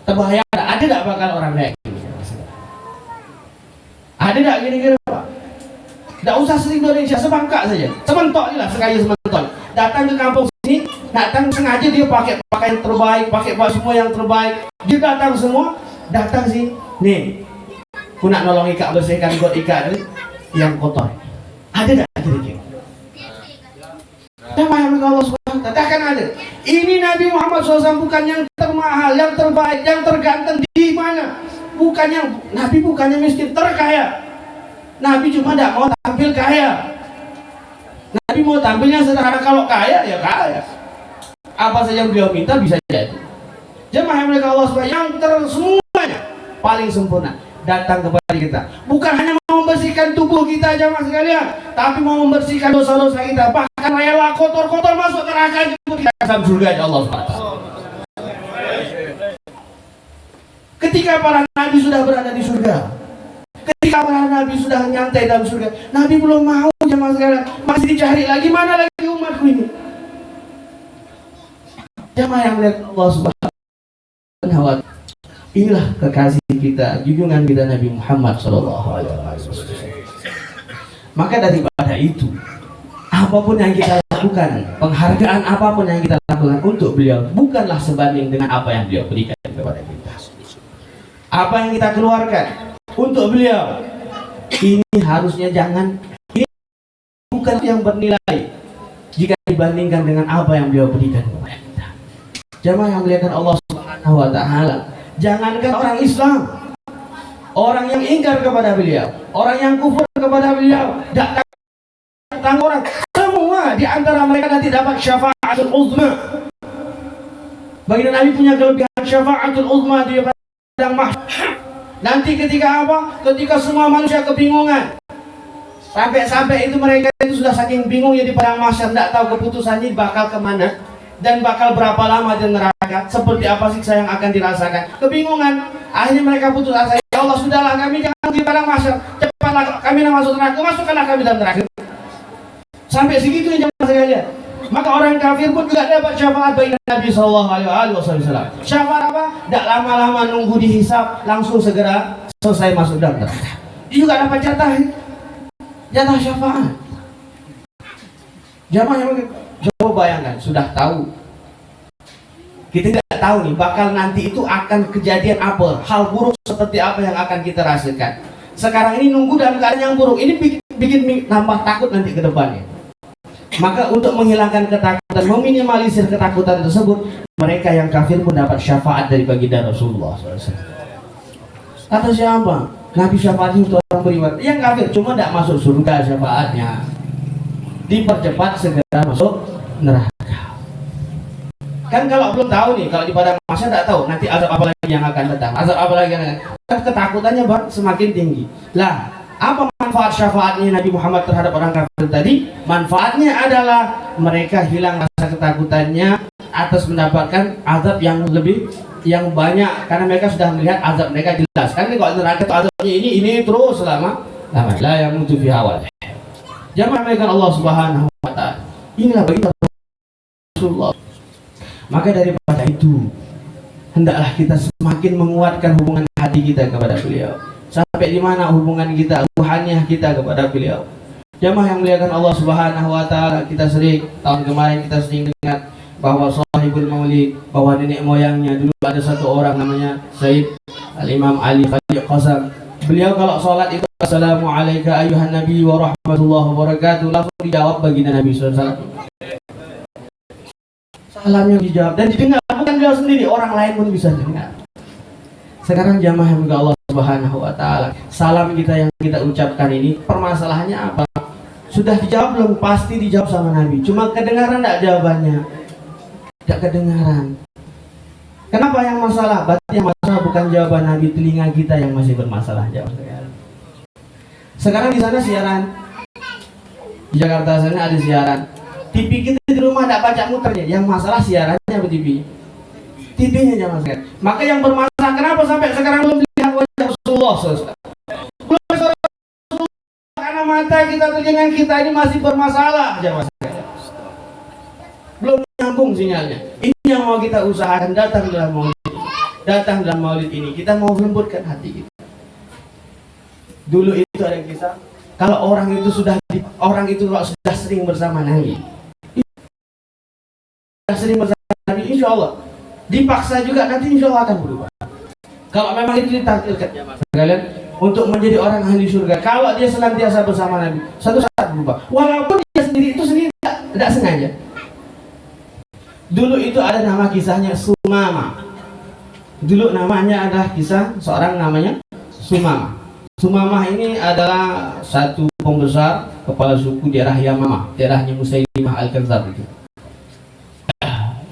Terbayang ada tidak bakal orang kayak gini? Ada tidak kira-kira Pak? Tidak usah se-Indonesia, sebangka saja, sementok lah, sekali sementok. Datang ke kampung sini, datang sengaja dia pakai pakaian terbaik, pakai semua yang terbaik. Dia datang semua, datang sini, nih, aku nak nolong ikat, bersihkan got ikat yang kotor. Ada tidak kira-kira? Jamaah yang Allah SWT, takkan ada. Ini Nabi Muhammad SAW bukan yang termahal, yang terbaik, yang terganteng di mana? Bukan yang Nabi bukannya miskin, terkaya. Nabi cuma tidak mau tampil kaya. Nabi mau tampilnya sederhana, kalau kaya ya kaya. Apa saja yang beliau minta bisa jadi. Jemaah yang muliakan Allah SWT, yang semuanya paling sempurna datang kepada kita. Bukan hanya mau membersihkan tubuh kita jemaah sekalian, tapi mau membersihkan dosa-dosa kita. Bahkan rela kotor-kotor masuk neraka juga kita akan surga ya Allah SWT. Ketika para nabi sudah berada di surga, ketika para nabi sudah nyantai dalam surga, Nabi belum mau jemaah sekalian, masih dicari lagi, mana lagi umatku ini. Jemaah yang melihat Allah Subhanahu wa Ta'ala, inilah kekasih kita, junjungan kita Nabi Muhammad SAW. Maka daripada itu, apapun yang kita lakukan, penghargaan apapun yang kita lakukan untuk beliau, bukanlah sebanding dengan apa yang beliau berikan kepada kita. Apa yang kita keluarkan untuk beliau, ini harusnya ini bukan yang bernilai jika dibandingkan dengan apa yang beliau berikan kepada kita. Jamaah yang muliakan Allah Subhanahu wa Ta'ala, jangankan orang Islam, orang yang ingkar kepada beliau, orang yang kufur kepada beliau, datang orang, semua di antara mereka nanti dapat syafa'atul uzma. Baginda Nabi punya kelebihan syafa'atul uzma di padang mahsyar. Nanti ketika apa? Ketika semua manusia kebingungan, sampai itu mereka itu sudah saking bingungnya di padang mahsyar, tidak tahu keputusannya bakal kemana dan bakal berapa lama di neraka, seperti apa siksa yang akan dirasakan. Kebingungan, akhirnya mereka putus asa. Ya Allah, sudahlah, kami jangan di padang mahsyar, cepatlah kami masuk neraka, masukkanlah kami dalam neraka. Sampai segitu ya jemaah sekalian. Maka orang kafir pun juga dapat syafaat bagi Nabi SAW. Syafaat apa? Tidak lama-lama nunggu dihisab, langsung segera selesai masuk dalam neraka. Dia juga dapat jatah syafaat. Jamaah yang coba bayangkan, sudah tahu. Kita tidak tahu nih, bakal nanti itu akan kejadian apa, hal buruk seperti apa yang akan kita rasakan. Sekarang ini nunggu dalam keadaan yang buruk, ini bikin nambah takut nanti ke depannya. Maka untuk menghilangkan ketakutan, meminimalisir ketakutan tersebut, mereka yang kafir pun dapat syafaat dari baginda Rasulullah SAW. Kata siapa? Nabi syafaatnya untuk orang beriman. Yang kafir cuma tidak masuk surga syafaatnya. Dipercepat segera masuk neraka. Kan kalau belum tahu nih, kalau di padang mahsyar tidak tahu nanti azab apa lagi yang akan datang, azab apa lagi yang akan datang. Ketakutannya semakin tinggi. Lah, apa manfaat syafaatnya Nabi Muhammad terhadap orang kafir tadi? Manfaatnya adalah mereka hilang rasa ketakutannya atas mendapatkan azab yang yang banyak, karena mereka sudah melihat azab mereka jelas. Kan kalau neraka itu azabnya ini terus selama la yang mutu fi awal. Jamaah mereka Allah Subhanahu wa taala. Inilah bagi Rasulullah. Maka daripada itu, hendaklah kita semakin menguatkan hubungan hati kita kepada beliau. Sampai di mana hubungan kita, ruhaniah kita kepada beliau. Jamaah yang muliakan Allah Subhanahu wa taala, kita sering tahun kemarin kita sering dengar bahwa sahibul maulid, bahwa nenek moyangnya dulu ada satu orang namanya Sayyid Al-Imam Ali Khalil Qasam. Beliau kalau sholat itu assalamualaikum ayuhan nabi wa rahmatullahi wa barakatuh, langsung dijawab baginda Nabi SAW. Salamnya dijawab dan didengar, bukan beliau sendiri, orang lain pun bisa dengar. Sekarang jamaah yang mulia Allah Subhanahu wa taala, salam kita yang kita ucapkan ini permasalahannya apa? Sudah dijawab belum? Pasti dijawab sama Nabi. Cuma kedengaran enggak jawabannya? Tidak kedengaran. Kenapa yang masalah? Berarti yang masalah bukan jawaban Nabi, telinga kita yang masih bermasalah. Sekarang di sana siaran, di Jakarta sana ada siaran. TV kita di rumah tidak baca muternya. Yang masalah siarannya apa TV? TV-nya jangan sekali. Maka yang bermasalah, kenapa sampai sekarang belum lihat wajah Rasulullah SAW? Belum Rasulullah, karena mata kita, telinga kita ini masih bermasalah. Belum nyambung sinyalnya. Ini yang mau kita usahakan, datang dalam maulid ini. Datang dalam maulid ini, kita mau lembutkan hati kita. Dulu itu ada kisah, kalau orang itu sudah sering bersama Nabi, sering bersama Nabi, insya Allah dipaksa juga nanti insya Allah akan berubah. Kalau memang itu ditakdirkan kalian untuk menjadi orang ahli surga, kalau dia senantiasa bersama Nabi, satu saat berubah. Walaupun dia sendiri tidak sengaja. Dulu itu ada nama kisahnya Sumama. Dulu namanya adalah kisah seorang namanya Sumama. Sumama ini adalah satu pembesar kepala suku daerah Yamamah, daerahnya Musailimah Al-Kadzdzab itu.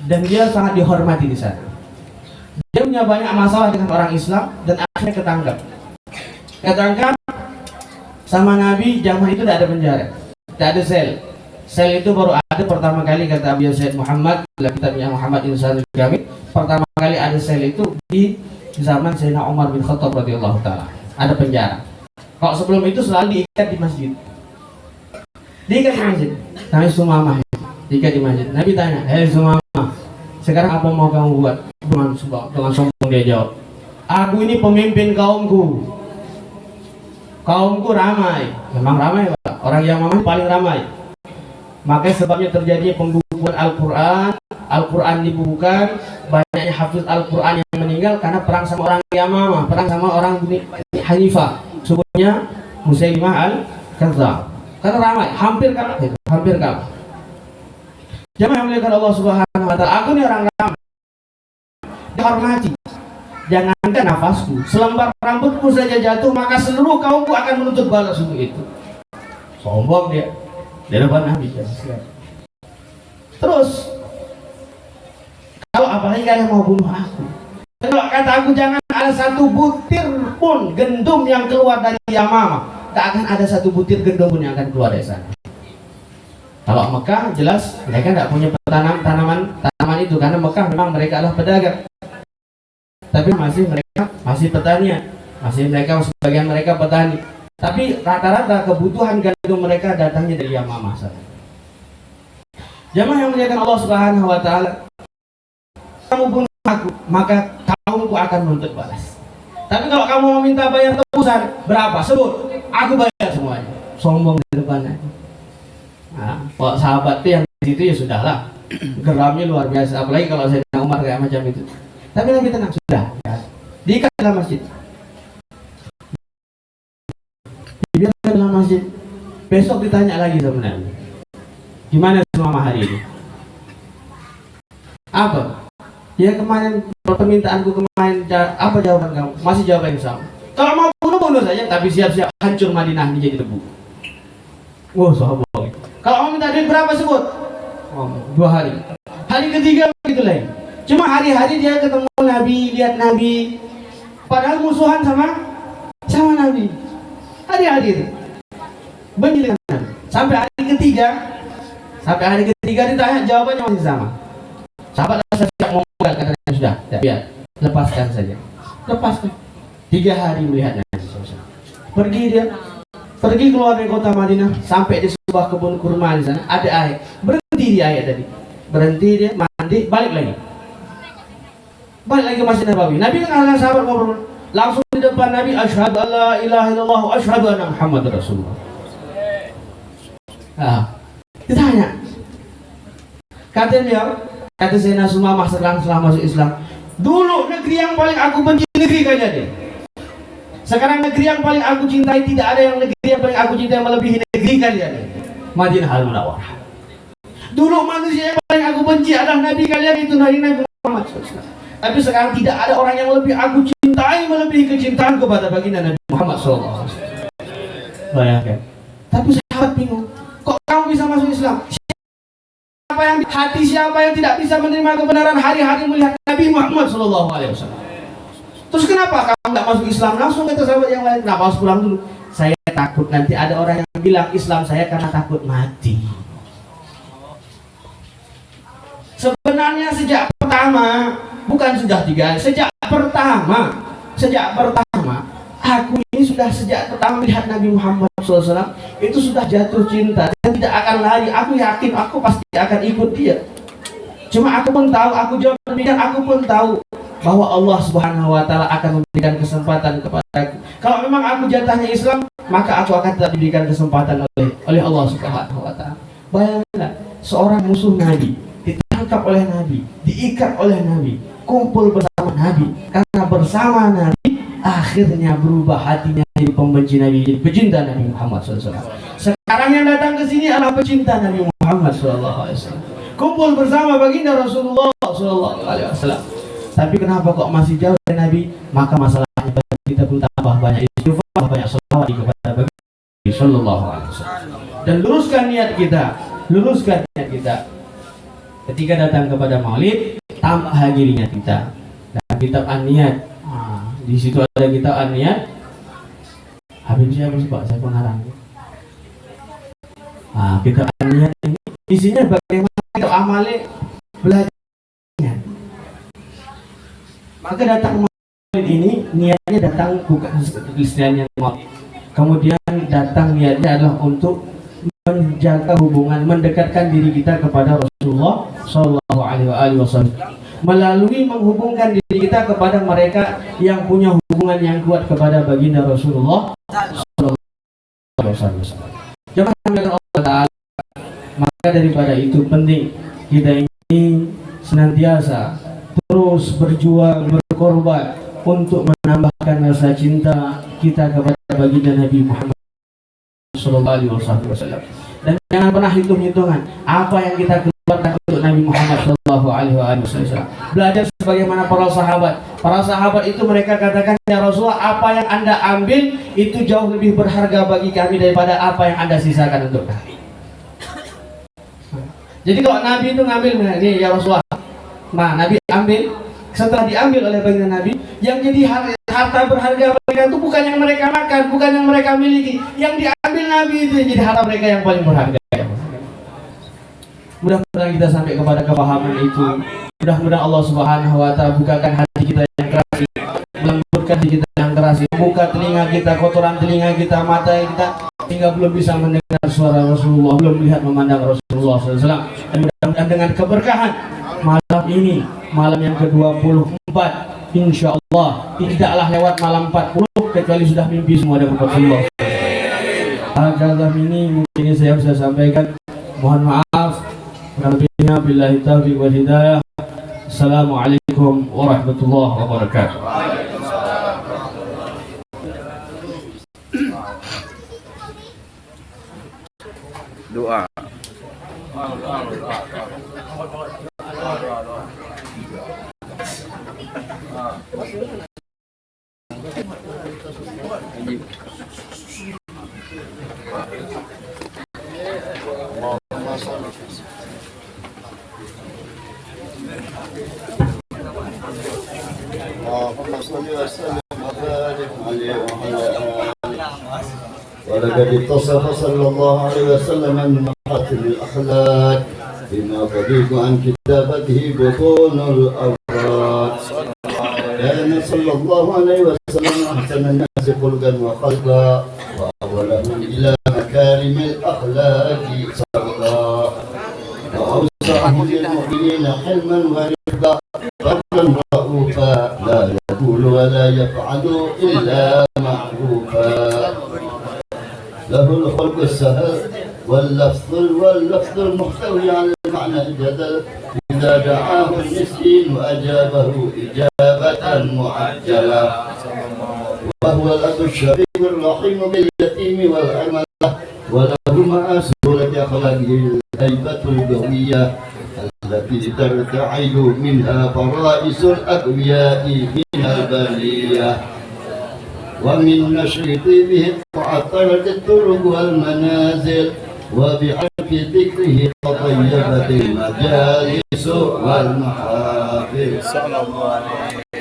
Dan dia sangat dihormati di sana. Dia punya banyak masalah dengan orang Islam dan akhirnya ketangkap sama Nabi. Zaman itu tidak ada penjara, tidak ada sel. Sel itu baru ada pertama kali, kata Abu Said Muhammad dalam kitabnya Muhammad Insanul Kamil. Pertama kali ada sel itu di zaman Sayyidina Umar bin Khattab radhiyallahu taala. Ada penjara. Kalau sebelum itu selalu diikat di masjid. Diikat di masjid. Namanya Sumamah. Diikat di masjid. Nabi tanya, "Hei Sumamah, sekarang apa mau kamu buat?" Dengan sombong dia jawab, "Aku ini pemimpin kaumku. Kaumku ramai." Memang ramai, Pak. Orang yang paling ramai. Makanya sebabnya terjadi pembukuan Al-Quran. Al-Quran dibukukan, banyaknya hafiz Al-Quran yang meninggal karena perang sama orang Yamamah, perang sama orang Bani Hanifah, sukunya Musailimah Al-Kadzdzab. Karena ramai, hampir kalah. Jamaah yang muliakan Allah Subhanahu wa taala, aku ini orang ramai, dihormati. Jangankan nafasku, selembar rambutku saja jatuh, maka seluruh kaumku akan menuntut balas untuk itu. Sombong dia di depan Nabi. Terus, kalau apalagi kalian mau bunuh aku, kalau kata aku jangan ada satu butir pun gendum yang keluar dari Yamamah, tak akan ada satu butir gendum pun yang akan keluar dari sana. Kalau Mekah jelas mereka tidak punya tanaman itu, karena Mekah memang mereka adalah pedagang. Tapi mereka masih petani, sebagian mereka petani. Tapi rata-rata kebutuhan gandum mereka datangnya dari Yamamah sana. Jamaah yang muliakan Allah Subhanahu wa taala, kamu bunuh aku, maka kaumku akan menuntut balas. Tapi kalau kamu meminta bayar tebusan, berapa? Sebut, aku bayar semuanya. Sombong di depannya. Nah, kalau sahabat itu yang di situ ya sudahlah, geramnya luar biasa. Apalagi kalau Sayyidina Umar kayak macam itu. Tapi Nabi tenang, sudah. Diikat dalam masjid. Dibiarkan dalam masjid. Besok ditanya lagi sama Nabi. Gimana selama hari ini? Apa? Ya kemarin permintaanku kemarin, apa jawaban kamu? Masih jawaban yang sama. Kalau mau bunuh saja, tapi siap-siap hancur Madinah menjadi debu. Wow, sahabat. Kalau mau minta duit berapa sebut? 2 hari. Hari ketiga begitu lagi. Cuma hari-hari dia ketemu Nabi, lihat Nabi. Padahal musuhan sama Nabi. Hari-hari itu benci dengan Nabi. Sampai hari ketiga ditanya, jawabannya masih sama. Sahabat rasa siap mau pegang, katanya sudah, biar lepaskan saja. Lepaskan. 3 hari melihat Nabi. Pergi keluar dari kota Madinah, sampai di sebuah kebun kurma di sana, ada air. Berhenti di air tadi. Berhenti dia, mandi, balik lagi ke Masjid Nabawi. Nabi kan ada sahabat ngobrol. Langsung di depan Nabi, asyhadu an la ilaha illallah wa asyhadu anna Muhammadar Rasulullah. Ditanya. Kata Sayyidina Sumamah setelah masuk Islam, dulu negeri yang paling aku benci negeri kalian deh. Sekarang negeri yang paling aku cintai, tidak ada yang negeri yang paling aku cintai melebihi negeri kalian, Madinah Al-Munawwarah. Dulu manusia yang paling aku benci adalah Nabi kalian, itu Nabi Muhammad SAW. Tapi sekarang tidak ada orang yang lebih aku cintai melebihi kecintaan kepada baginda Nabi Muhammad SAW. Bayangkan. Tapi sahabat bingung, kok kamu bisa masuk Islam? Siapa yang tidak bisa menerima kebenaran hari-hari melihat Nabi Muhammad SAW? Terus kenapa kamu nggak masuk Islam? Langsung kata sahabat yang lain, kenapa harus pulang dulu? Saya takut nanti ada orang yang bilang Islam saya karena takut mati. Sebenarnya sejak pertama, bukan sudah 3, sejak pertama aku ini sudah sejak pertama melihat Nabi Muhammad SAW itu sudah jatuh cinta dan tidak akan lari. Aku yakin aku pasti akan ikut dia. Cuma aku pun tahu, aku jawab demikian, aku pun tahu bahwa Allah Subhanahu wa taala akan memberikan kesempatan kepadaku. Kalau memang aku jatahnya Islam, maka aku akan tetap diberikan kesempatan oleh Allah Subhanahu wa taala. Bayangkanlah seorang musuh Nabi ditangkap oleh Nabi, diikat oleh Nabi, kumpul bersama Nabi, karena bersama Nabi akhirnya berubah hatinya dari pembenci Nabi jadi pecinta Nabi Muhammad SAW. Sekarang yang datang ke sini adalah pecinta Nabi Muhammad SAW. Kumpul bersama baginda Rasulullah SAW. Tapi kenapa kok masih jauh dari Nabi? Maka masalahnya kita perlu tambah banyak istighfar, banyak sholawat kepada baginda Sallallahu Alaihi Wasallam. Dan luruskan niat kita. Ketika datang kepada Maulid, tambah lagi niat kita. Dan kitab An-Niyat, di situ ada kitab An-Niyat. Habib siapa sih Pak? Saya pengarang. Kitab An-Niyat ini isinya bagaimana kita amali belajar. Maka datang Maulid ini niatnya datang bukan tulisannya Maulid. Kemudian datang niatnya adalah untuk menjaga hubungan, mendekatkan diri kita kepada Rasulullah Shallallahu Alaihi Wasallam melalui menghubungkan diri kita kepada mereka yang punya hubungan yang kuat kepada baginda Rasulullah Shallallahu Alaihi Wasallam. Jangan Allah Taala. Maka daripada itu penting kita ini senantiasa terus berjuang, berkorban untuk menambahkan rasa cinta kita kepada baginda Nabi Muhammad Sallallahu Alaihi Wasallam. Dan jangan pernah hitung-hitungan apa yang kita keluarkan untuk Nabi Muhammad Sallallahu Alaihi Wasallam. Belajar sebagaimana para sahabat. Para sahabat itu mereka katakan, ya Rasulullah, apa yang Anda ambil itu jauh lebih berharga bagi kami daripada apa yang Anda sisakan untuk kami. Jadi kalau Nabi itu ngambil, ini ya Rasulullah, Nabi ambil, setelah diambil oleh baginda Nabi, yang jadi harta berharga mereka itu bukan yang mereka makan, bukan yang mereka miliki, yang diambil Nabi itu yang jadi harta mereka yang paling berharga. Mudah-mudahan kita sampai kepada kepahaman itu. Mudah-mudahan Allah Subhanahu wa taala bukakan hati kita yang keras, melembutkan hati kita yang keras, buka telinga kita, kotoran telinga kita, mata kita, sehingga belum bisa mendengar suara Rasulullah, belum melihat memandang Rasulullah SAW. Dan mudah-mudahan dengan keberkahan malam ini, malam yang ke-24, insya Allah tidaklah lewat malam 40 kecuali sudah mimpi semua dengan Rasulullah. Agak ini mungkin saya bisa sampaikan. Mohon maaf. Rabbinya billahi taufiq wal hidayah. Assalamualaikum warahmatullahi wabarakatuh. Doa. اللهم صل وسلم وبارك عليه وعلى آله. ولقد اتصف صلى الله عليه وسلم من محاسن الأخلاق بما تضيق عن كتابته بطون الأفراد. كان صلى الله عليه وسلم أحسن الناس خلقا وخلقا وأولهم إلى مكارم الأخلاق سبقا وأوسعهم للمؤمنين حلما ورفقا برا رؤوفا لا يقول ولا يفعل إلا معروفا له الخلق السهل واللفظ المحتوي على المعنى الجدل إذا دعاه المسكين وأجابه إجابة معجلة وهو الأب الشفيق الرحيم باليتيم والأرملة وله مع سهولة أخلاقه الهيبة القوية التي ترتعد منها فرائس الأقوياء من البرية ومن نشر طيبه تعطرت الطرق والمنازل وبعرف ذكره تطيبت المجالس والمحافل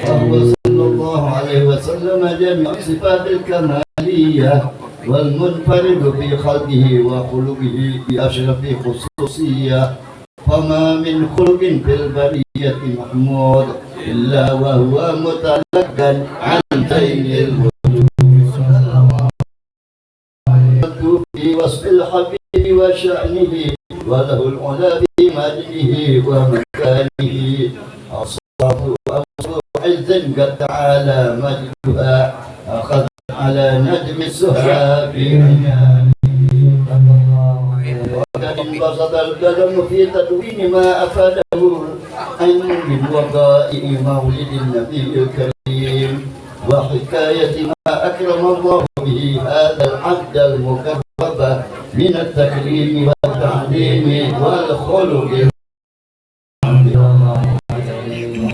وهو صلى الله عليه وسلم جميع صفات الكمالية والمنفرد في خلقه وخلقه بأشرف خصوصية فما من خلق في البرية محمود إلا وهو متلقا عن زين الوجود في وصف الحبيب وشأنه وله العلا في مجده ومكانه أصاب عز قد تعالى مجدها أخذ على نجم السهى في عنانه وقد انبسط القلم في تدوين ما أفاده عن من وقائع مولد النبي الكريم وحكاية ما أكرم الله به هذا العبد المكرم من التكريم والتعليم والخلق.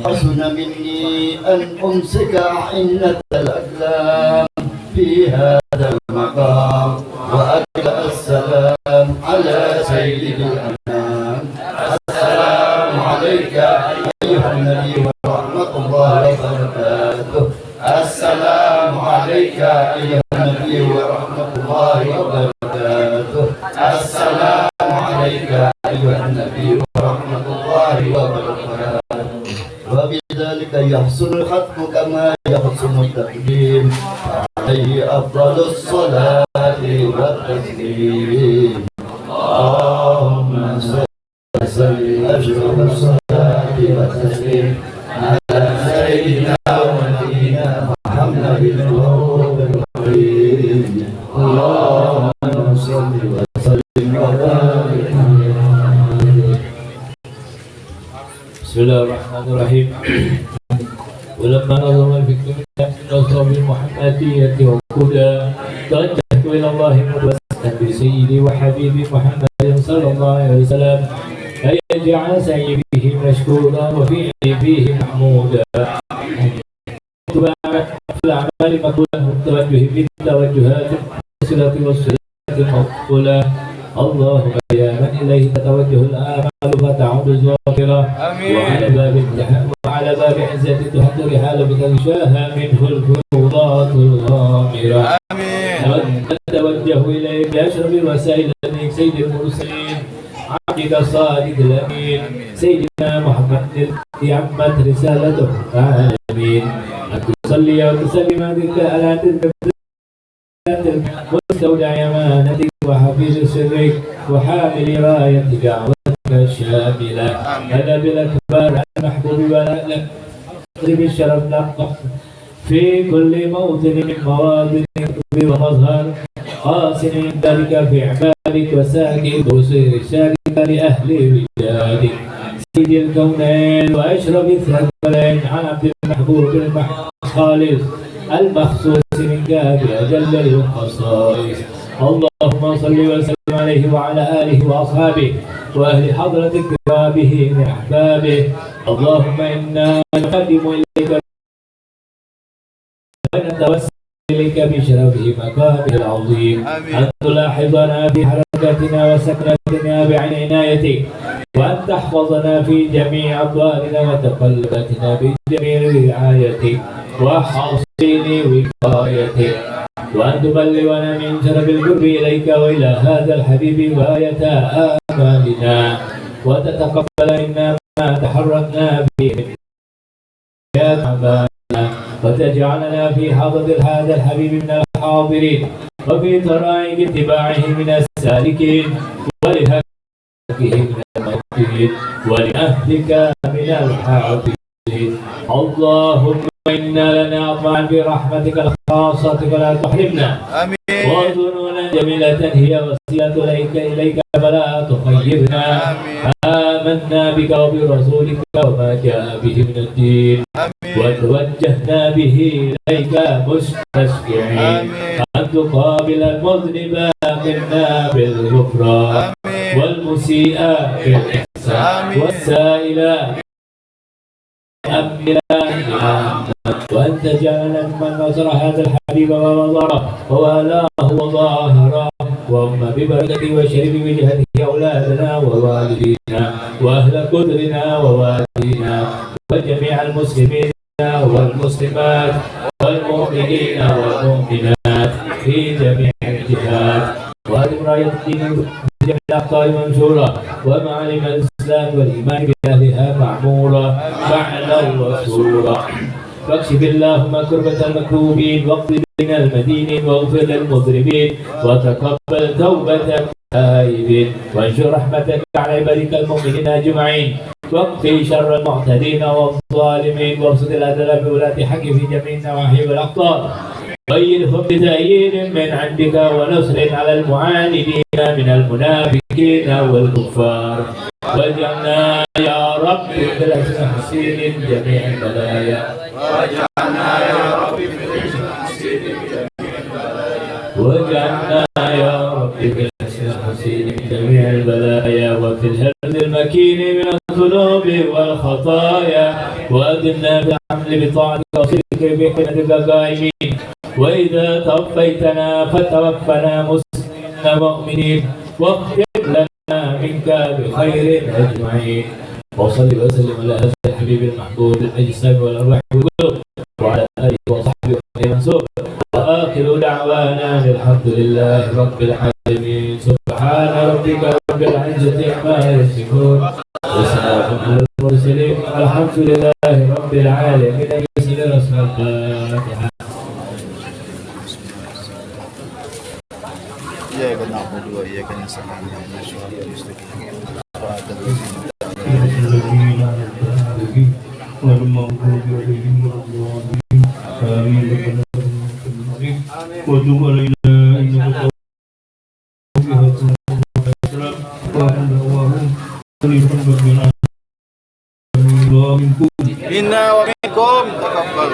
حسن مني أن أمسك عنة الأقلام في هذا المقام وأقرأ السلام على سيد الأنام. السلام عليك أيها النبي ورحمة الله وبركاته. السلام عليك أيها النبي ورحمة الله وبركاته. السلام عليك أيها النبي ورحمة الله وبركاته. وبذلك يحسن الختم كما يحسن التقديم عليه أفضل الصلاة والتسليم. اللهم صل وسلم أشرف الصلاة والتسليم على سيدنا ونبينا محمد الرؤوف الرحيم. اللهم صل وسلم وبارك عليه. بسم الله الرحمن الرحيم. ولما نظم الفكر من نظر بالمحمدية وكذا توجهت إلى الله متوسلا بسيدي وحبيبي محمد صلى الله عليه وسلم أن يجعل سعي به مشكورا وفعلي فيه محمودا. في الأعمال مقوله التوجه بالتوجهات الصلة والصلات المقبولة. اللهم يا من إليه تتوجه الآمال فتعود الظاهرة وعلى باب عزة تحضر حال بتغشاها منه الفروضات الغامرة. نتوجه إليك بأشرف الوسائل منك سيد المرسلين عبدك الصادق الأمين سيدنا محمد الذي عمت رسالته العالمين. أن تصلي وتسلم ذكر على مستودع أمانتك وحفيظ سرك وحامل راية دعوتك الشاملة. هذا بالأكبر المحبوب ولك بالشرف نقف في كل موطن من مواطن ومظهر قاسم ذلك في عبادك وساكن بصير شارك لأهل ودادك سيد الكونين وأشرف الثقلين عن عبد المحبوب الخالص المخصوص من كافر أجل الخصائص. اللهم صل وسلم عليه وعلى آله وأصحابه وأهل حضرة كرامه من أحبابه. اللهم إنا نقدم إليك ونتوسل إليك بشرف مقامه العظيم أن تلاحظنا في حركاتنا وسكناتنا بعين عنايتك، وأن تحفظنا في جميع أقوالنا وتقلباتنا بجميع رعايتك وحصين وقايتك، وأن تبلغنا من شرف القرب إليك وإلى هذا الحبيب غاية آمالنا، وتتقبل منا ما تحركنا به من أعمالنا، وتجعلنا في حضرة هذا الحبيب من الحاضرين، وفي طرائق اتباعه من السالكين، ولهكه من الموقفين، ولأهلك من الحافظين. اللهم إنا لنا أطمعا برحمتك الخاصة فلا تحرمنا، وظنونا جميلة هي وسيلة إليك فلا تخيبنا. آمنا بك وبرسولك وما جاء به من الدين، وتوجهنا به إليك مستشفعين أن تقابل المذنب منا بالغفران، والمسيء بالإحسان، والسائل وأن تجعلنا ممن نصر هذا الحبيب ونظره ووالاه وظاهره، وأم ببركته وشرف وجهته أولادنا ووالدينا وأهل قدرنا ووالدينا وجميع المسلمين والمسلمات والمؤمنين والمؤمنات في جميع الجهات، وأدم راية الدين بجميع الأقطار منشورة، ومعالم الإسلام والإيمان بأهلها معمورة فعلا وسورة. فاكشف اللهم كربة المكروبين، واقض بين المدينين، واغفر للمذنبين، وتقبل توبة التائبين، وانشر رحمتك على عبادك المؤمنين أجمعين، واقضي شر المعتدين والظالمين، وابسط الأدل بولاة حق في جميع النواحي والأقطار، وأيدهم بتأييد من عندك ونصر على المعاندين من المنافقين والكفار، واجعلنا يا رب بالأسر حسين جميع البلايا، واجعلنا يا رب بالأسر حسين جميع البلايا، واجعلنا يا رب بالأسر حسين جميع البلايا، وفي الهرز المكين من الذنوب والخطايا، وأدمنا بالحمل بطاعتك وصدقك بحكمتك قائمين، وإذا توفيتنا فتوفنا مسلمين مؤمنين، واغفر لنا منك بخير أجمعين. وصل وسلم على هذا الحبيب المحبوب الأجسام والأرواح والقلوب، وعلى آله وصحبه ومن منسوب، وآخر دعوانا الحمد لله رب العالمين. سبحان ربك رب العزة عما يصفون، وسلام على المرسلين، الحمد لله رب العالمين. بسم الله الفاتحة. إياك نعبد وإياك نستعين اهدنا الصراط المستقيم صراط الذين والمغضوب عليهم ولا الضالين آمين. وتب علينا إنك منا ومنكم تقبل.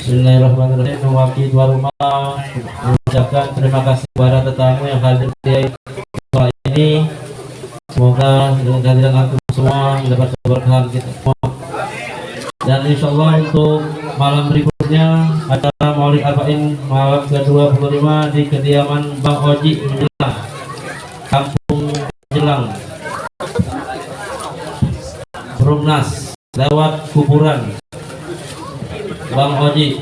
Bismillahirrahmanirrahim. Mewakili tuan rumah mengucapkan terima kasih kepada tetamu yang hadir di acara ini. Semoga dengan kehadiran antum semua mendapat keberkahan kita semua. Dan insya Allah untuk malam berikutnya acara Maulid Arba'in malam ke-25 di kediaman Bang Oji Menjelang, Kampung Jelang, Perumnas, lewat kuburan Bang Oji.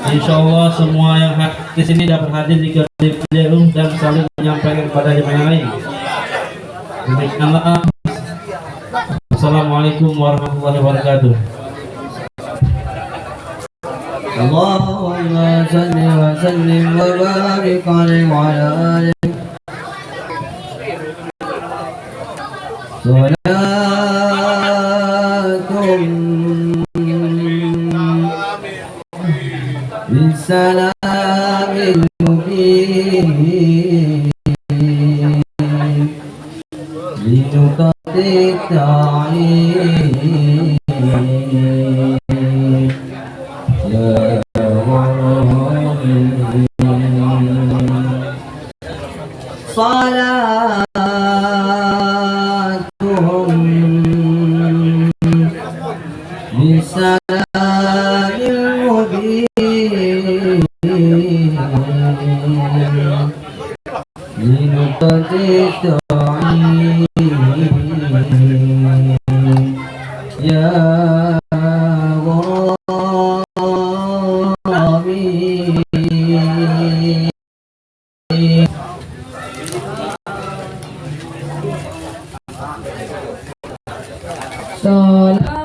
Insya Allah semua yang di sini dapat hadir di kediaman dan saling menyampaikan kepada jemaah lain. Demikianlah. Assalamualaikum warahmatullahi wabarakatuh. Allahumma salli wa sallim wa barik alaihi wa ala alihi. Salatum bisalamil mubin linuqatik ta'in ya Salat الدعين يا غرامي صلاة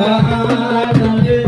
Bahaya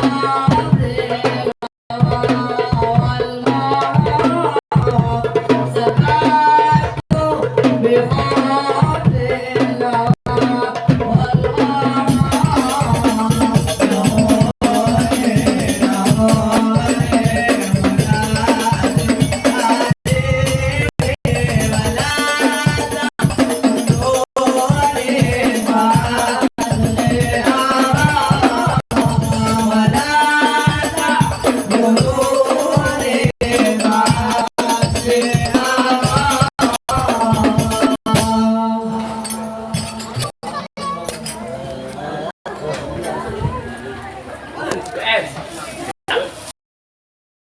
Alhamdulillah.